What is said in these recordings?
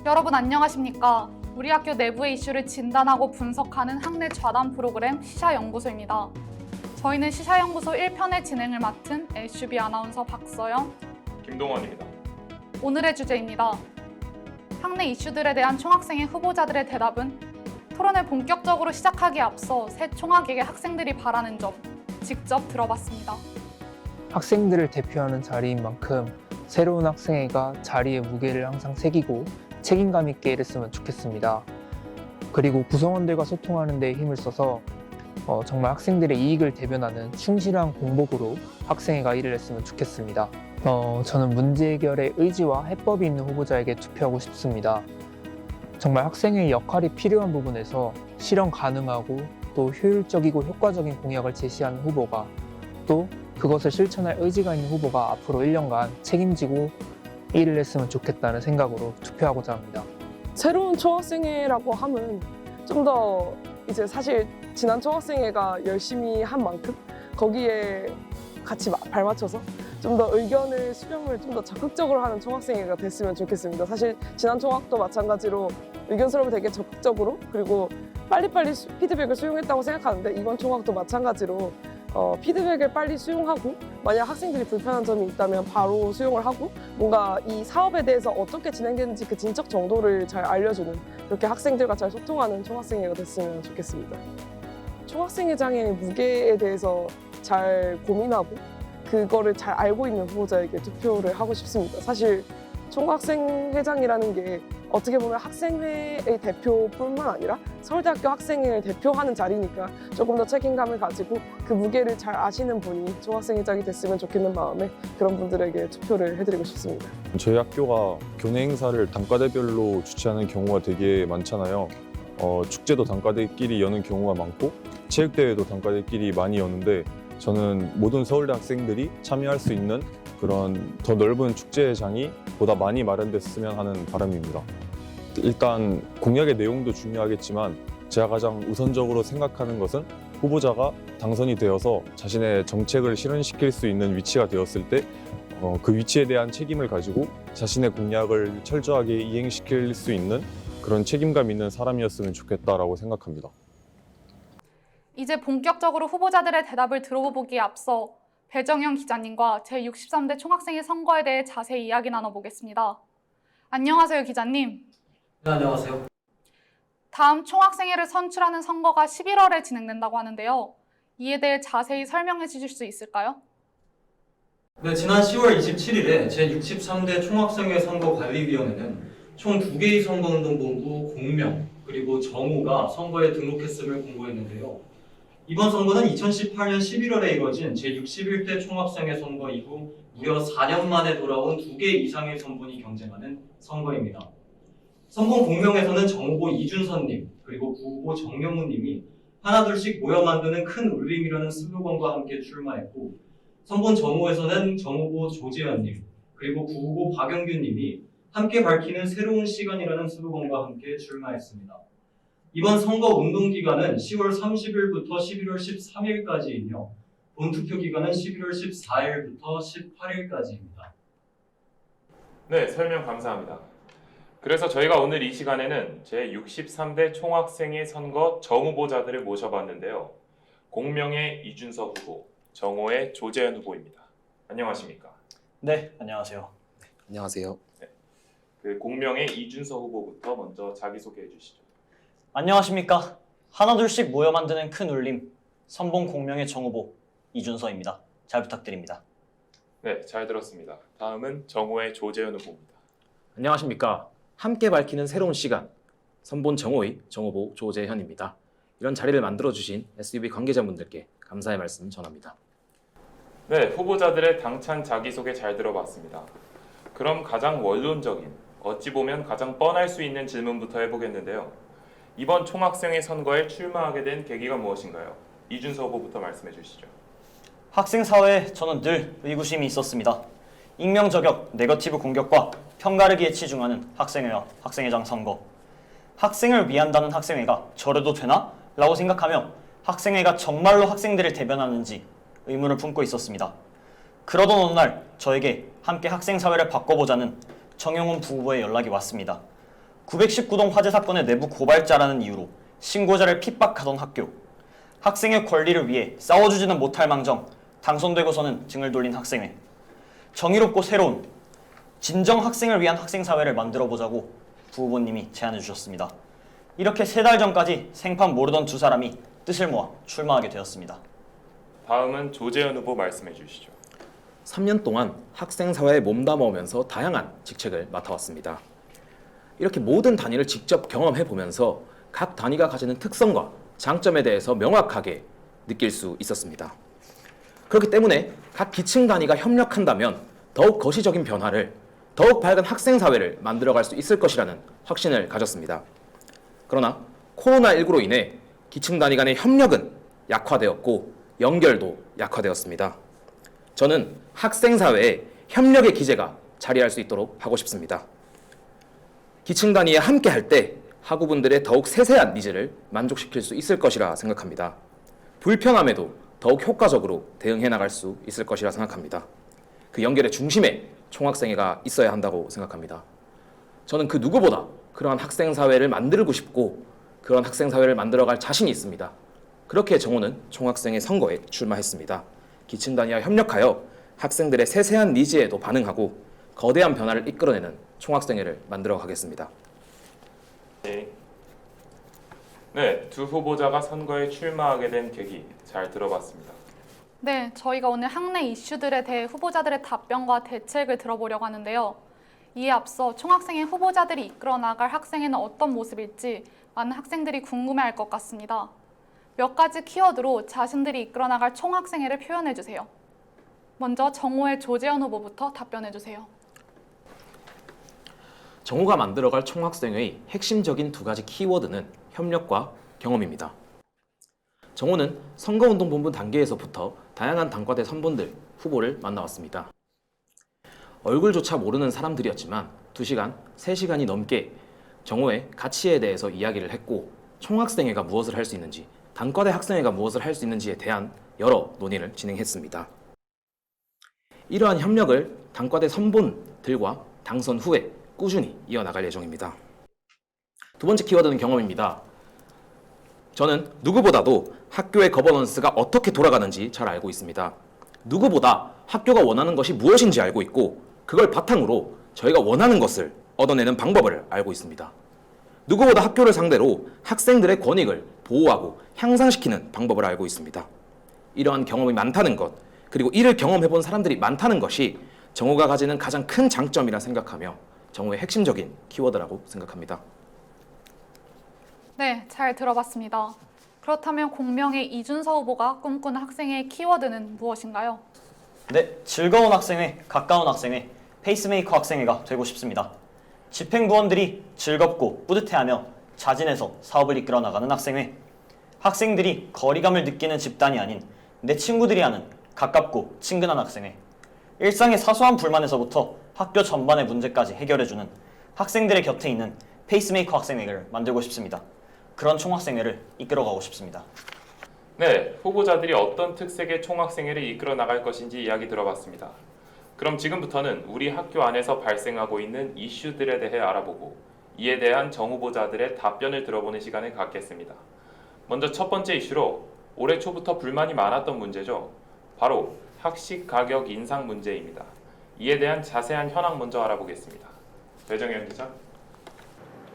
여러분 안녕하십니까? 우리 학교 내부의 이슈를 진단하고 분석하는 학내 좌담 프로그램 시샤연구소입니다. 저희는 시샤연구소 1편의 진행을 맡은 SUB 아나운서 박서연, 김동원입니다. 오늘의 주제입니다. 학내 이슈들에 대한 총학생회 후보자들의 대답은 토론을 본격적으로 시작하기에 앞서 새 총학에게 학생들이 바라는 점 직접 들어봤습니다. 학생들을 대표하는 자리인 만큼 새로운 학생회가 자리의 무게를 항상 새기고 책임감 있게 일했으면 좋겠습니다. 그리고 구성원들과 소통하는 데 힘을 써서 정말 학생들의 이익을 대변하는 충실한 공복으로 학생회가 일을 했으면 좋겠습니다. 저는 문제 해결의 의지와 해법이 있는 후보자에게 투표하고 싶습니다. 정말 학생회의 역할이 필요한 부분에서 실현 가능하고 또 효율적이고 효과적인 공약을 제시하는 후보가, 또 그것을 실천할 의지가 있는 후보가 앞으로 1년간 책임지고 일을 했으면 좋겠다는 생각으로 투표하고자 합니다. 새로운 총학생회라고 하면 좀 더 이제 사실 지난 총학생회가 열심히 한 만큼 거기에 같이 발맞춰서 좀 더 의견을 수렴을 좀 더 적극적으로 하는 총학생회가 됐으면 좋겠습니다. 사실 지난 총학도 마찬가지로 의견 수렴을 되게 적극적으로 그리고 빨리빨리 피드백을 수용했다고 생각하는데, 이번 총학도 마찬가지로 피드백을 빨리 수용하고 만약 학생들이 불편한 점이 있다면 바로 수용을 하고 뭔가 이 사업에 대해서 어떻게 진행되는지 그 진척 정도를 잘 알려주는, 그렇게 학생들과 잘 소통하는 총학생회가 됐으면 좋겠습니다. 총학생회장의 무게에 대해서 잘 고민하고 그거를 잘 알고 있는 후보자에게 투표를 하고 싶습니다. 사실 총학생회장이라는 게 어떻게 보면 학생회의 대표뿐만 아니라 서울대학교 학생회를 대표하는 자리니까 조금 더 책임감을 가지고 그 무게를 잘 아시는 분이 총학생회장이 됐으면 좋겠는 마음에 그런 분들에게 투표를 해드리고 싶습니다. 저희 학교가 교내 행사를 단과대별로 주최하는 경우가 되게 많잖아요. 축제도 단과대끼리 여는 경우가 많고 체육대회도 단과대끼리 많이 여는데, 저는 모든 서울대 학생들이 참여할 수 있는 그런 더 넓은 축제장이 보다 많이 마련됐으면 하는 바람입니다. 일단 공약의 내용도 중요하겠지만 제가 가장 우선적으로 생각하는 것은 후보자가 당선이 되어서 자신의 정책을 실현시킬 수 있는 위치가 되었을 때 그 위치에 대한 책임을 가지고 자신의 공약을 철저하게 이행시킬 수 있는 그런 책임감 있는 사람이었으면 좋겠다라고 생각합니다. 이제 본격적으로 후보자들의 대답을 들어보기에 앞서 배정현 기자님과 제63대 총학생회 선거에 대해 자세히 이야기 나눠보겠습니다. 안녕하세요, 기자님. 네, 안녕하세요. 다음 총학생회를 선출하는 선거가 11월에 진행된다고 하는데요. 이에 대해 자세히 설명해 주실 수 있을까요? 네, 지난 10월 27일에 제63대 총학생회 선거관리위원회는 총 2개의 선거운동본부 공명 그리고 정우가 선거에 등록했음을 공고했는데요. 이번 선거는 2018년 11월에 이뤄진 제61대 총학생회 선거 이후 무려 4년 만에 돌아온 2개 이상의 선본이 경쟁하는 선거입니다. 선본 공명에서는 정후보 이준선님 그리고 부후보 정영훈님이 하나둘씩 모여 만드는 큰 울림이라는 슬로건과 함께 출마했고, 선본 정후에서는 정후보 조재현님 그리고 부후보 박영균님이 함께 밝히는 새로운 시간이라는 슬로건과 함께 출마했습니다. 이번 선거 운동 기간은 10월 30일부터 11월 13일까지이며 본투표 기간은 11월 14일부터 18일까지입니다. 네, 설명 감사합니다. 그래서 저희가 오늘 이 시간에는 제63대 총학생회 선거 정후보자들을 모셔봤는데요. 공명의 이준석 후보, 정호의 조재현 후보입니다. 안녕하십니까? 네, 안녕하세요. 안녕하세요. 그 공명의 이준석 후보부터 먼저 자기소개해 주시죠. 안녕하십니까. 하나둘씩 모여 만드는 큰 울림, 선본 공명의 정후보 이준서입니다. 잘 부탁드립니다. 네, 잘 들었습니다. 다음은 정호의 조재현 후보입니다. 안녕하십니까. 함께 밝히는 새로운 시간, 선본 정호의 정후보 조재현입니다. 이런 자리를 만들어주신 SUB 관계자분들께 감사의 말씀 전합니다. 네, 후보자들의 당찬 자기소개 잘 들어봤습니다. 그럼 가장 원론적인, 어찌 보면 가장 뻔할 수 있는 질문부터 해보겠는데요. 이번 총학생회 선거에 출마하게 된 계기가 무엇인가요? 이준석 후보부터 말씀해 주시죠. 학생사회에 저는 늘 의구심이 있었습니다. 익명 저격, 네거티브 공격과 편가르기에 치중하는 학생회와 학생회장 선거. 학생을 위한다는 학생회가 저래도 되나? 라고 생각하며 학생회가 정말로 학생들을 대변하는지 의문을 품고 있었습니다. 그러던 어느 날 저에게 함께 학생사회를 바꿔보자는 정영훈 부후보의 연락이 왔습니다. 919동 화재 사건의 내부 고발자라는 이유로 신고자를 핍박하던 학교. 학생의 권리를 위해 싸워주지는 못할 망정 당선되고서는 등을 돌린 학생회. 정의롭고 새로운 진정 학생을 위한 학생사회를 만들어보자고 부 후보님이 제안해 주셨습니다. 이렇게 3달 전까지 생판 모르던 두 사람이 뜻을 모아 출마하게 되었습니다. 다음은 조재현 후보 말씀해 주시죠. 3년 동안 학생사회에 몸담아오면서 다양한 직책을 맡아왔습니다. 이렇게 모든 단위를 직접 경험해 보면서 각 단위가 가지는 특성과 장점에 대해서 명확하게 느낄 수 있었습니다. 그렇기 때문에 각 기층 단위가 협력한다면 더욱 거시적인 변화를, 더욱 밝은 학생사회를 만들어갈 수 있을 것이라는 확신을 가졌습니다. 그러나 코로나19로 인해 기층 단위 간의 협력은 약화되었고 연결도 약화되었습니다. 저는 학생사회에 협력의 기제가 자리할 수 있도록 하고 싶습니다. 기층 단위에 함께 할 때 학우분들의 더욱 세세한 니즈를 만족시킬 수 있을 것이라 생각합니다. 불편함에도 더욱 효과적으로 대응해 나갈 수 있을 것이라 생각합니다. 그 연결의 중심에 총학생회가 있어야 한다고 생각합니다. 저는 그 누구보다 그러한 학생사회를 만들고 싶고 그런 학생사회를 만들어갈 자신이 있습니다. 그렇게 정호는 총학생회 선거에 출마했습니다. 기층 단위와 협력하여 학생들의 세세한 니즈에도 반응하고 거대한 변화를 이끌어내는 총학생회를 만들어 가겠습니다. 네, 두 후보자가 선거에 출마하게 된 계기 잘 들어봤습니다. 네, 저희가 오늘 학내 이슈들에 대해 후보자들의 답변과 대책을 들어보려고 하는데요. 이에 앞서 총학생회 후보자들이 이끌어 나갈 학생회는 어떤 모습일지 많은 학생들이 궁금해할 것 같습니다. 몇 가지 키워드로 자신들이 이끌어 나갈 총학생회를 표현해 주세요. 먼저 정호의 조재현 후보부터 답변해 주세요. 정호가 만들어갈 총학생회의 핵심적인 2가지 키워드는 협력과 경험입니다. 정호는 선거운동본부 단계에서부터 다양한 단과대 선분들, 후보를 만나왔습니다. 얼굴조차 모르는 사람들이었지만 2시간, 3시간이 넘게 정호의 가치에 대해서 이야기를 했고 총학생회가 무엇을 할 수 있는지, 단과대 학생회가 무엇을 할 수 있는지에 대한 여러 논의를 진행했습니다. 이러한 협력을 단과대 선분들과 당선 후에 꾸준히 이어나갈 예정입니다. 2번째 키워드는 경험입니다. 저는 누구보다도 학교의 거버넌스가 어떻게 돌아가는지 잘 알고 있습니다. 누구보다 학교가 원하는 것이 무엇인지 알고 있고 그걸 바탕으로 저희가 원하는 것을 얻어내는 방법을 알고 있습니다. 누구보다 학교를 상대로 학생들의 권익을 보호하고 향상시키는 방법을 알고 있습니다. 이러한 경험이 많다는 것, 그리고 이를 경험해본 사람들이 많다는 것이 정호가 가지는 가장 큰 장점이라 생각하며 정호의 핵심적인 키워드라고 생각합니다. 네, 잘 들어봤습니다. 그렇다면 공명의 이준서 후보가 꿈꾸는 학생회의 키워드는 무엇인가요? 네, 즐거운 학생회, 가까운 학생회, 페이스메이커 학생회가 되고 싶습니다. 집행부원들이 즐겁고 뿌듯해하며 자진해서 사업을 이끌어 나가는 학생회. 학생들이 거리감을 느끼는 집단이 아닌 내 친구들이 하는 가깝고 친근한 학생회. 일상의 사소한 불만에서부터 학교 전반의 문제까지 해결해주는 학생들의 곁에 있는 페이스메이커 학생회를 만들고 싶습니다. 그런 총학생회를 이끌어가고 싶습니다. 네, 후보자들이 어떤 특색의 총학생회를 이끌어 나갈 것인지 이야기 들어봤습니다. 그럼 지금부터는 우리 학교 안에서 발생하고 있는 이슈들에 대해 알아보고 이에 대한 정 후보자들의 답변을 들어보는 시간을 갖겠습니다. 먼저 첫 번째 이슈로 올해 초부터 불만이 많았던 문제죠. 바로 학식 가격 인상 문제입니다. 이에 대한 자세한 현황 먼저 알아보겠습니다. 배정현 기자.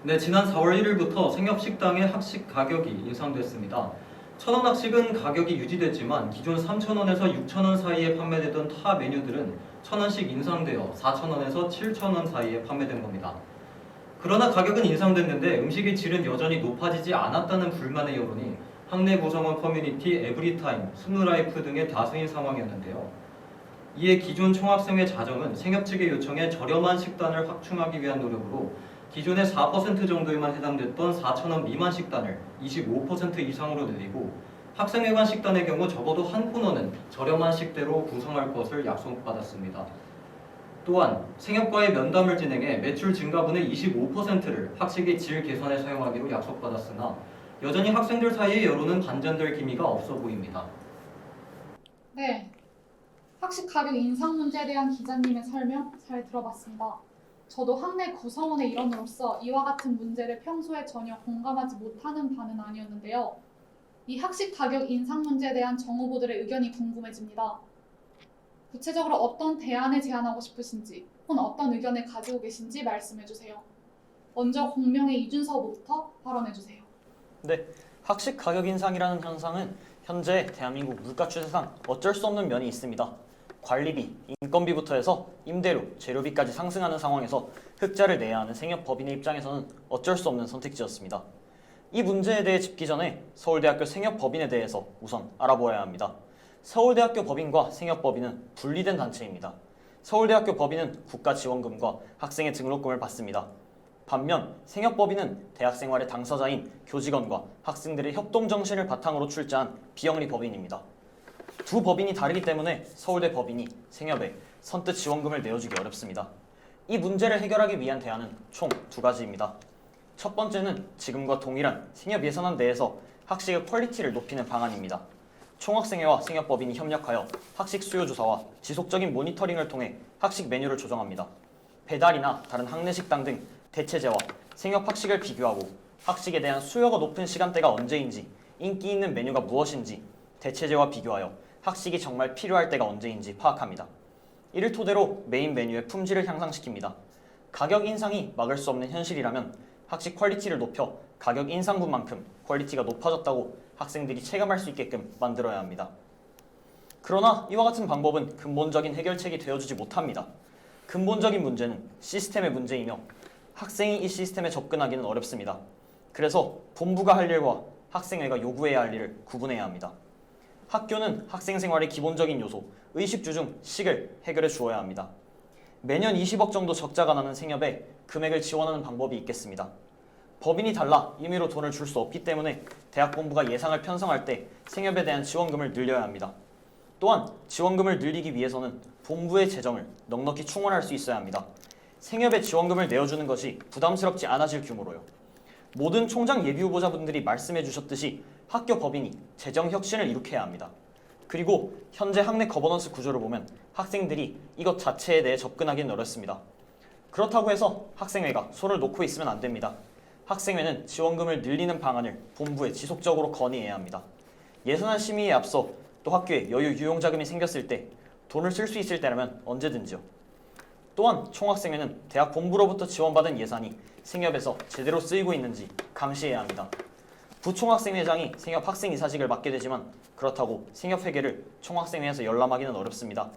네, 지난 4월 1일부터 생협식당의 학식 가격이 인상됐습니다. 천원 학식은 가격이 유지됐지만 기존 3,000원에서 6,000원 사이에 판매되던 타 메뉴들은 1,000원씩 인상되어 4,000원에서 7,000원 사이에 판매된 겁니다. 그러나 가격은 인상됐는데 음식의 질은 여전히 높아지지 않았다는 불만의 여론이 학내 구성원 커뮤니티 에브리타임, 스누라이프 등의 다수인 상황이었는데요. 이에 기존 총학생회 자정은 생협 측의 요청에 저렴한 식단을 확충하기 위한 노력으로 기존의 4% 정도에만 해당됐던 4,000원 미만 식단을 25% 이상으로 늘리고 학생회 간 식단의 경우 적어도 한 코너는 저렴한 식대로 구성할 것을 약속받았습니다. 또한 생협과의 면담을 진행해 매출 증가분의 25%를 학식의 질 개선에 사용하기로 약속받았으나 여전히 학생들 사이의 여론은 반전될 기미가 없어 보입니다. 네, 학식 가격 인상 문제에 대한 기자님의 설명 잘 들어봤습니다. 저도 학내 구성원의 일원으로서 이와 같은 문제를 평소에 전혀 공감하지 못하는 바는 아니었는데요. 이 학식 가격 인상 문제에 대한 정 후보들의 의견이 궁금해집니다. 구체적으로 어떤 대안을 제안하고 싶으신지 혹은 어떤 의견을 가지고 계신지 말씀해주세요. 먼저 공명의 이준서 후보부터 발언해주세요. 네, 학식 가격 인상이라는 현상은 현재 대한민국 물가 추세상 어쩔 수 없는 면이 있습니다. 관리비, 인건비부터 해서 임대료, 재료비까지 상승하는 상황에서 흑자를 내야 하는 생협법인의 입장에서는 어쩔 수 없는 선택지였습니다. 이 문제에 대해 짚기 전에 서울대학교 생협법인에 대해서 우선 알아보아야 합니다. 서울대학교 법인과 생협법인은 분리된 단체입니다. 서울대학교 법인은 국가지원금과 학생의 등록금을 받습니다. 반면 생협법인은 대학생활의 당사자인 교직원과 학생들의 협동정신을 바탕으로 출자한 비영리 법인입니다. 두 법인이 다르기 때문에 서울대 법인이 생협에 선뜻 지원금을 내어주기 어렵습니다. 이 문제를 해결하기 위한 대안은 총 두 가지입니다. 첫 번째는 지금과 동일한 생협 예산안 내에서 학식의 퀄리티를 높이는 방안입니다. 총학생회와 생협법인이 협력하여 학식 수요 조사와 지속적인 모니터링을 통해 학식 메뉴를 조정합니다. 배달이나 다른 학내 식당 등 대체제와 생협 학식을 비교하고 학식에 대한 수요가 높은 시간대가 언제인지, 인기 있는 메뉴가 무엇인지 대체제와 비교하여 학식이 정말 필요할 때가 언제인지 파악합니다. 이를 토대로 메인 메뉴의 품질을 향상시킵니다. 가격 인상이 막을 수 없는 현실이라면 학식 퀄리티를 높여 가격 인상분만큼 퀄리티가 높아졌다고 학생들이 체감할 수 있게끔 만들어야 합니다. 그러나 이와 같은 방법은 근본적인 해결책이 되어주지 못합니다. 근본적인 문제는 시스템의 문제이며 학생이 이 시스템에 접근하기는 어렵습니다. 그래서 본부가 할 일과 학생회가 요구해야 할 일을 구분해야 합니다. 학교는 학생 생활의 기본적인 요소, 의식주 중 식을 해결해 주어야 합니다. 매년 20억 정도 적자가 나는 생협에 금액을 지원하는 방법이 있겠습니다. 법인이 달라 임의로 돈을 줄 수 없기 때문에 대학 본부가 예상을 편성할 때 생협에 대한 지원금을 늘려야 합니다. 또한 지원금을 늘리기 위해서는 본부의 재정을 넉넉히 충원할 수 있어야 합니다. 생협에 지원금을 내어주는 것이 부담스럽지 않아질 규모로요. 모든 총장 예비후보자분들이 말씀해 주셨듯이 학교 법인이 재정 혁신을 이룩해야 합니다. 그리고 현재 학내 거버넌스 구조를 보면 학생들이 이것 자체에 대해 접근하기는 어렵습니다. 그렇다고 해서 학생회가 손을 놓고 있으면 안 됩니다. 학생회는 지원금을 늘리는 방안을 본부에 지속적으로 건의해야 합니다. 예산안 심의에 앞서 또 학교에 여유 유용자금이 생겼을 때 돈을 쓸 수 있을 때라면 언제든지요. 또한 총학생회는 대학 본부로부터 지원받은 예산이 생협에서 제대로 쓰이고 있는지 감시해야 합니다. 부총학생회장이 생협 학생이사직을 맡게 되지만 그렇다고 생협 회계를 총학생회에서 열람하기는 어렵습니다.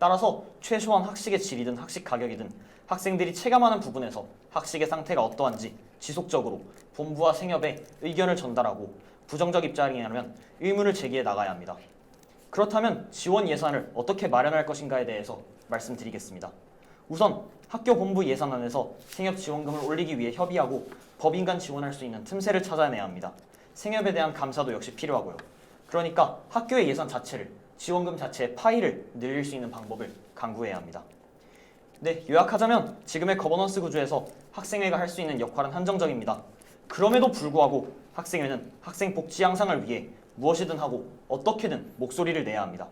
따라서 최소한 학식의 질이든 학식 가격이든 학생들이 체감하는 부분에서 학식의 상태가 어떠한지 지속적으로 본부와 생협에 의견을 전달하고 부정적 입장이라면 의문을 제기해 나가야 합니다. 그렇다면 지원 예산을 어떻게 마련할 것인가에 대해서 말씀드리겠습니다. 우선 학교 본부 예산안에서 생협 지원금을 올리기 위해 협의하고 법인 간 지원할 수 있는 틈새를 찾아내야 합니다. 생협에 대한 감사도 역시 필요하고요. 그러니까 학교의 예산 자체를, 지원금 자체의 파이를 늘릴 수 있는 방법을 강구해야 합니다. 네, 요약하자면 지금의 거버넌스 구조에서 학생회가 할 수 있는 역할은 한정적입니다. 그럼에도 불구하고 학생회는 학생 복지 향상을 위해 무엇이든 하고 어떻게든 목소리를 내야 합니다.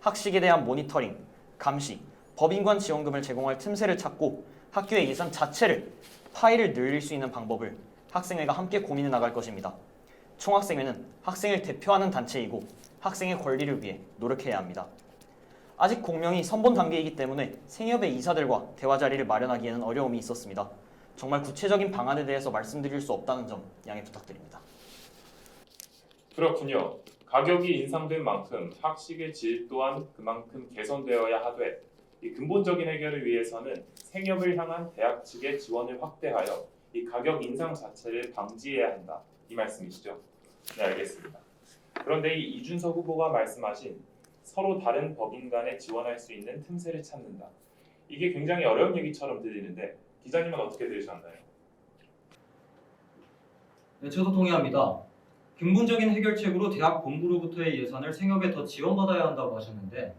학식에 대한 모니터링, 감시, 법인관 지원금을 제공할 틈새를 찾고 학교의 예산 자체를, 파이를 늘릴 수 있는 방법을 학생회가 함께 고민해 나갈 것입니다. 총학생회는 학생을 대표하는 단체이고 학생의 권리를 위해 노력해야 합니다. 아직 공명이 선본 단계이기 때문에 생협의 이사들과 대화 자리를 마련하기에는 어려움이 있었습니다. 정말 구체적인 방안에 대해서 말씀드릴 수 없다는 점 양해 부탁드립니다. 그렇군요. 가격이 인상된 만큼 학식의 질 또한 그만큼 개선되어야 하되 이 근본적인 해결을 위해서는 생협을 향한 대학 측의 지원을 확대하여 이 가격 인상 자체를 방지해야 한다. 이 말씀이시죠? 네, 알겠습니다. 그런데 이 이준석 후보가 말씀하신 서로 다른 법인 간에 지원할 수 있는 틈새를 찾는다. 이게 굉장히 어려운 얘기처럼 들리는데 기자님은 어떻게 들으셨나요? 네, 저도 동의합니다. 근본적인 해결책으로 대학 본부로부터의 예산을 생협에 더 지원받아야 한다고 하셨는데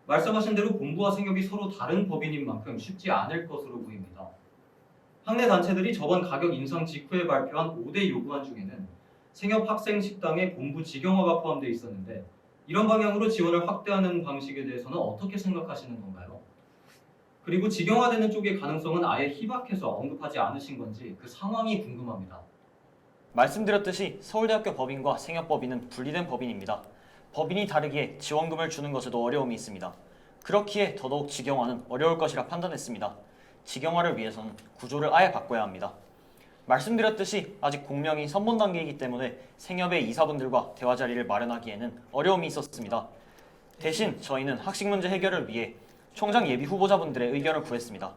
말씀하신 대로 본부와 생협이 서로 다른 법인인 만큼 쉽지 않을 것으로 보입니다. 학내 단체들이 저번 가격 인상 직후에 발표한 5대 요구안 중에는 생협 학생 식당의 본부 직영화가 포함되어 있었는데 이런 방향으로 지원을 확대하는 방식에 대해서는 어떻게 생각하시는 건가요? 그리고 직영화되는 쪽의 가능성은 아예 희박해서 언급하지 않으신 건지 그 상황이 궁금합니다. 말씀드렸듯이 서울대학교 법인과 생협법인은 분리된 법인입니다. 법인이 다르기에 지원금을 주는 것에도 어려움이 있습니다. 그렇기에 더더욱 직영화는 어려울 것이라 판단했습니다. 직영화를 위해서는 구조를 아예 바꿔야 합니다. 말씀드렸듯이 아직 공명이 선본 단계이기 때문에 생협의 이사분들과 대화 자리를 마련하기에는 어려움이 있었습니다. 대신 저희는 학식 문제 해결을 위해 총장 예비 후보자분들의 의견을 구했습니다.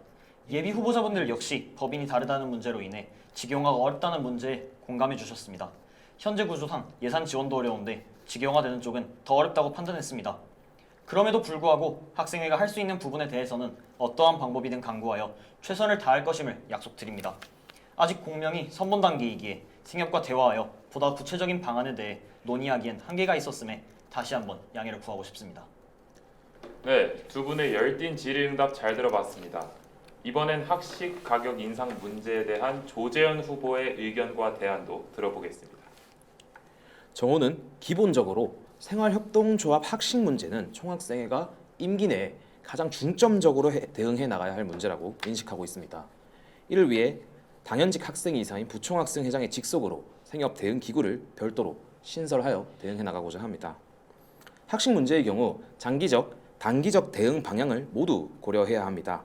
예비 후보자분들 역시 법인이 다르다는 문제로 인해 직영화가 어렵다는 문제에 공감해 주셨습니다. 현재 구조상 예산 지원도 어려운데 직영화되는 쪽은 더 어렵다고 판단했습니다. 그럼에도 불구하고 학생회가 할 수 있는 부분에 대해서는 어떠한 방법이든 강구하여 최선을 다할 것임을 약속드립니다. 아직 공명이 선본 단계이기에 생협과 대화하여 보다 구체적인 방안에 대해 논의하기엔 한계가 있었음에 다시 한번 양해를 구하고 싶습니다. 네, 두 분의 열띤 질의응답 잘 들어봤습니다. 이번엔 학식 가격 인상 문제에 대한 조재현 후보의 의견과 대안도 들어보겠습니다. 정호는 기본적으로 생활협동조합 학식 문제는 총학생회가 임기 내에 가장 중점적으로 대응해 나가야 할 문제라고 인식하고 있습니다. 이를 위해 당연직 학생회 이사인 부총학생회장의 직속으로 생협 대응 기구를 별도로 신설하여 대응해 나가고자 합니다. 학식 문제의 경우 장기적, 단기적 대응 방향을 모두 고려해야 합니다.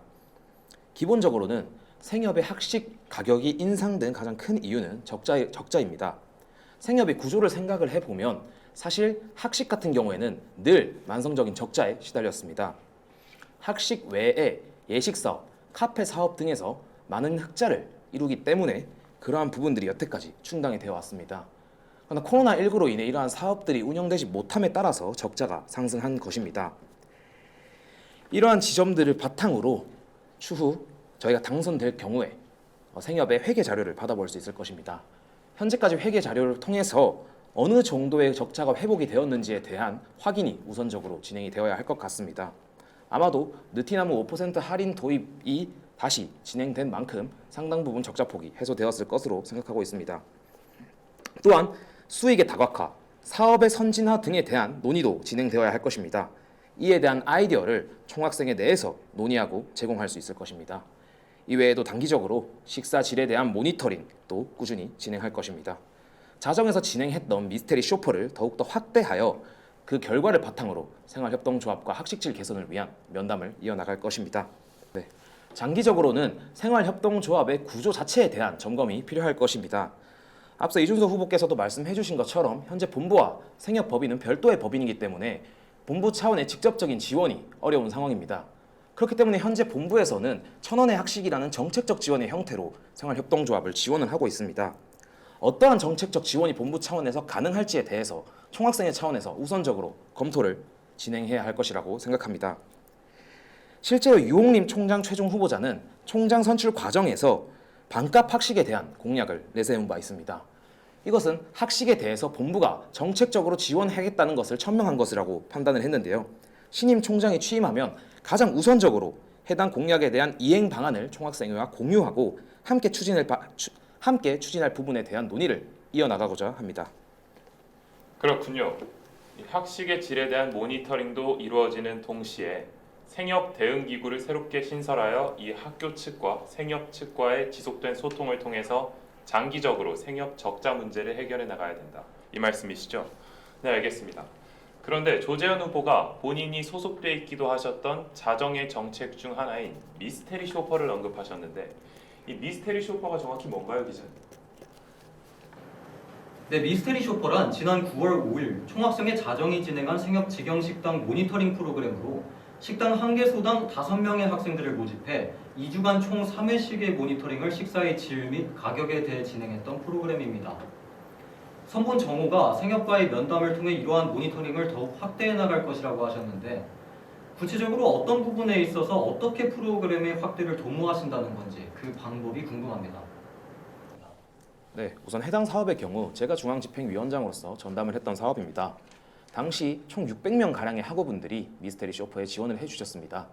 기본적으로는 생협의 학식 가격이 인상된 가장 큰 이유는 적자입니다. 생협의 구조를 생각을 해보면 사실 학식 같은 경우에는 늘 만성적인 적자에 시달렸습니다. 학식 외에 예식사업, 카페 사업 등에서 많은 흑자를 이루기 때문에 그러한 부분들이 여태까지 충당이 되어 왔습니다. 그러나 코로나19로 인해 이러한 사업들이 운영되지 못함에 따라서 적자가 상승한 것입니다. 이러한 지점들을 바탕으로 추후 저희가 당선될 경우에 생협의 회계 자료를 받아볼 수 있을 것입니다. 현재까지 회계 자료를 통해서 어느 정도의 적자가 회복이 되었는지에 대한 확인이 우선적으로 진행이 되어야 할 것 같습니다. 아마도 느티나무 5% 할인 도입이 다시 진행된 만큼 상당 부분 적자폭이 해소되었을 것으로 생각하고 있습니다. 또한 수익의 다각화, 사업의 선진화 등에 대한 논의도 진행되어야 할 것입니다. 이에 대한 아이디어를 총학생회 내에서 논의하고 제공할 수 있을 것입니다. 이외에도 단기적으로 식사 질에 대한 모니터링도 꾸준히 진행할 것입니다. 자정에서 진행했던 미스테리 쇼퍼를 더욱더 확대하여 그 결과를 바탕으로 생활협동조합과 학식질 개선을 위한 면담을 이어나갈 것입니다. 네. 장기적으로는 생활협동조합의 구조 자체에 대한 점검이 필요할 것입니다. 앞서 이준석 후보께서도 말씀해 주신 것처럼 현재 본부와 생협법인은 별도의 법인이기 때문에 본부 차원의 직접적인 지원이 어려운 상황입니다. 그렇기 때문에 현재 본부에서는 1,000원의 학식이라는 정책적 지원의 형태로 생활협동조합을 지원을 하고 있습니다. 어떠한 정책적 지원이 본부 차원에서 가능할지에 대해서 총학생회 차원에서 우선적으로 검토를 진행해야 할 것이라고 생각합니다. 실제로 유홍림 총장 최종 후보자는 총장 선출 과정에서 반값 학식에 대한 공약을 내세운 바 있습니다. 이것은 학식에 대해서 본부가 정책적으로 지원하겠다는 것을 천명한 것이라고 판단을 했는데요. 신임 총장이 취임하면 가장 우선적으로 해당 공약에 대한 이행 방안을 총학생회와 공유하고 함께 추진할 부분에 대한 논의를 이어나가고자 합니다. 그렇군요. 이 학식의 질에 대한 모니터링도 이루어지는 동시에 생협 대응 기구를 새롭게 신설하여 이 학교 측과 생협 측과의 지속된 소통을 통해서 장기적으로 생협 적자 문제를 해결해 나가야 된다. 이 말씀이시죠? 네, 알겠습니다. 그런데 조재현 후보가 본인이 소속돼 있기도 하셨던 자정의 정책 중 하나인 미스테리 쇼퍼를 언급하셨는데 이 미스테리 쇼퍼가 정확히 뭔가요, 기자님? 네, 미스테리 쇼퍼란 지난 9월 5일 총학생회 자정이 진행한 생협 직영식당 모니터링 프로그램으로 식당 한 개소당 5명의 학생들을 모집해 2주간 총 3회씩의 모니터링을 식사의 질 및 가격에 대해 진행했던 프로그램입니다. 선본 정호가 생협과의 면담을 통해 이러한 모니터링을 더욱 확대해 나갈 것이라고 하셨는데 구체적으로 어떤 부분에 있어서 어떻게 프로그램의 확대를 도모하신다는 건지 그 방법이 궁금합니다. 네, 우선 해당 사업의 경우 제가 중앙집행위원장으로서 전담을 했던 사업입니다. 당시 총 600명 가량의 학우분들이 미스테리 쇼퍼에 지원을 해주셨습니다.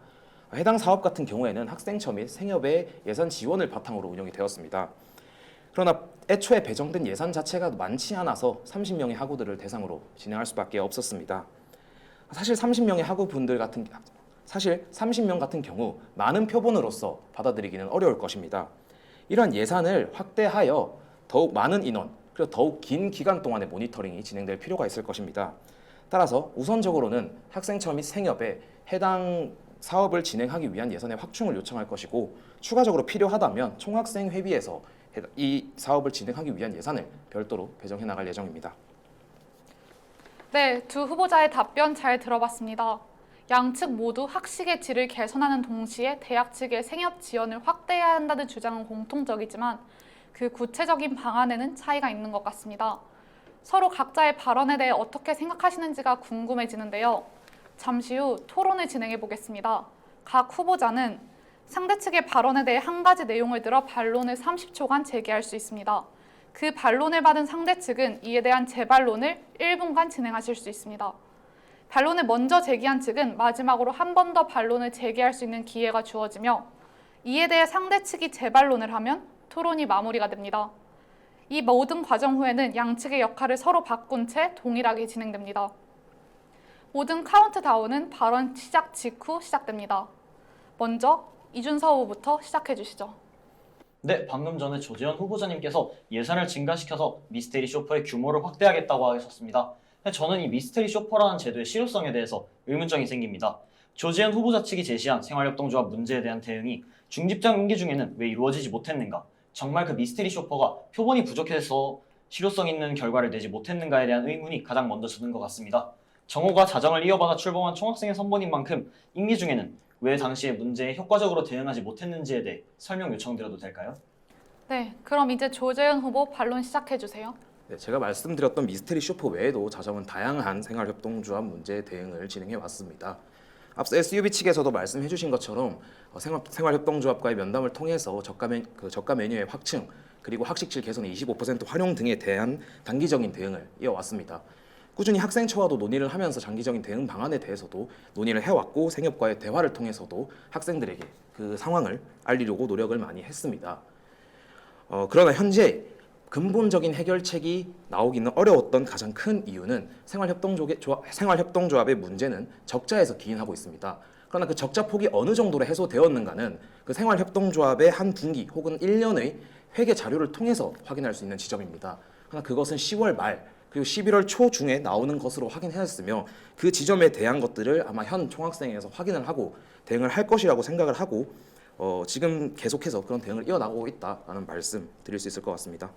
해당 사업 같은 경우에는 학생처 및 생협의 예산 지원을 바탕으로 운영이 되었습니다. 그러나 애초에 배정된 예산 자체가 많지 않아서 30명의 학우들을 대상으로 진행할 수밖에 없었습니다. 사실 30명의 학우분들 같은 사실 30명 같은 경우 많은 표본으로서 받아들이기는 어려울 것입니다. 이러한 예산을 확대하여 더욱 많은 인원, 그리고 더욱 긴 기간 동안의 모니터링이 진행될 필요가 있을 것입니다. 따라서 우선적으로는 학생처 및 생협에 해당 사업을 진행하기 위한 예산의 확충을 요청할 것이고, 추가적으로 필요하다면 총학생 회비에서 이 사업을 진행하기 위한 예산을 별도로 배정해 나갈 예정입니다. 네, 두 후보자의 답변 잘 들어봤습니다. 양측 모두 학식의 질을 개선하는 동시에 대학 측의 생협 지원을 확대해야 한다는 주장은 공통적이지만 그 구체적인 방안에는 차이가 있는 것 같습니다. 서로 각자의 발언에 대해 어떻게 생각하시는지가 궁금해지는데요. 잠시 후 토론을 진행해 보겠습니다. 각 후보자는 상대 측의 발언에 대해 한 가지 내용을 들어 반론을 30초간 제기할 수 있습니다. 그 반론을 받은 상대 측은 이에 대한 재반론을 1분간 진행하실 수 있습니다. 반론을 먼저 제기한 측은 마지막으로 한 번 더 반론을 제기할 수 있는 기회가 주어지며, 이에 대해 상대 측이 재반론을 하면 토론이 마무리가 됩니다. 이 모든 과정 후에는 양측의 역할을 서로 바꾼 채 동일하게 진행됩니다. 모든 카운트다운은 발언 시작 직후 시작됩니다. 먼저 이준서 후보부터 시작해 주시죠. 네, 방금 전에 조재현 후보자님께서 예산을 증가시켜서 미스테리 쇼퍼의 규모를 확대하겠다고 하셨습니다. 저는 이 미스테리 쇼퍼라는 제도의 실효성에 대해서 의문점이 생깁니다. 조재현 후보자 측이 제시한 생활협동조합 문제에 대한 대응이 중집장 임기 중에는 왜 이루어지지 못했는가? 정말 그 미스테리 쇼퍼가 표본이 부족해서 실효성 있는 결과를 내지 못했는가에 대한 의문이 가장 먼저 드는 것 같습니다. 정호가 자정을 이어받아 출범한 총학생회 선보인 만큼 임기 중에는 왜 당시의 문제에 효과적으로 대응하지 못했는지에 대해 설명 요청드려도 될까요? 네, 그럼 이제 조재현 후보 반론 시작해 주세요. 네, 제가 말씀드렸던 미스테리 쇼퍼 외에도 자정은 다양한 생활협동조합 문제 대응을 진행해 왔습니다. 앞서 SUB 측에서도 말씀해 주신 것처럼 생활협동조합과의 면담을 통해서 저가 메뉴의 확충, 그리고 학식질 개선의 25% 활용 등에 대한 단기적인 대응을 이어왔습니다. 꾸준히 학생처와도 논의를 하면서 장기적인 대응 방안에 대해서도 논의를 해왔고, 생협과의 대화를 통해서도 학생들에게 그 상황을 알리려고 노력을 많이 했습니다. 그러나 현재 근본적인 해결책이 나오기는 어려웠던 가장 큰 이유는 생활협동조합의 문제는 적자에서 기인하고 있습니다. 그러나 그 적자 폭이 어느 정도로 해소되었는가는 그 생활협동조합의 한 분기 혹은 1년의 회계 자료를 통해서 확인할 수 있는 지점입니다. 그러나 그것은 10월 말 그리고 11월 초 중에 나오는 것으로 확인했으며, 그 지점에 대한 것들을 아마 현 총학생회에서 확인을 하고 대응을 할 것이라고 생각을 하고, 지금 계속해서 그런 대응을 이어나가고 있다라는 말씀 드릴 수 있을 것 같습니다.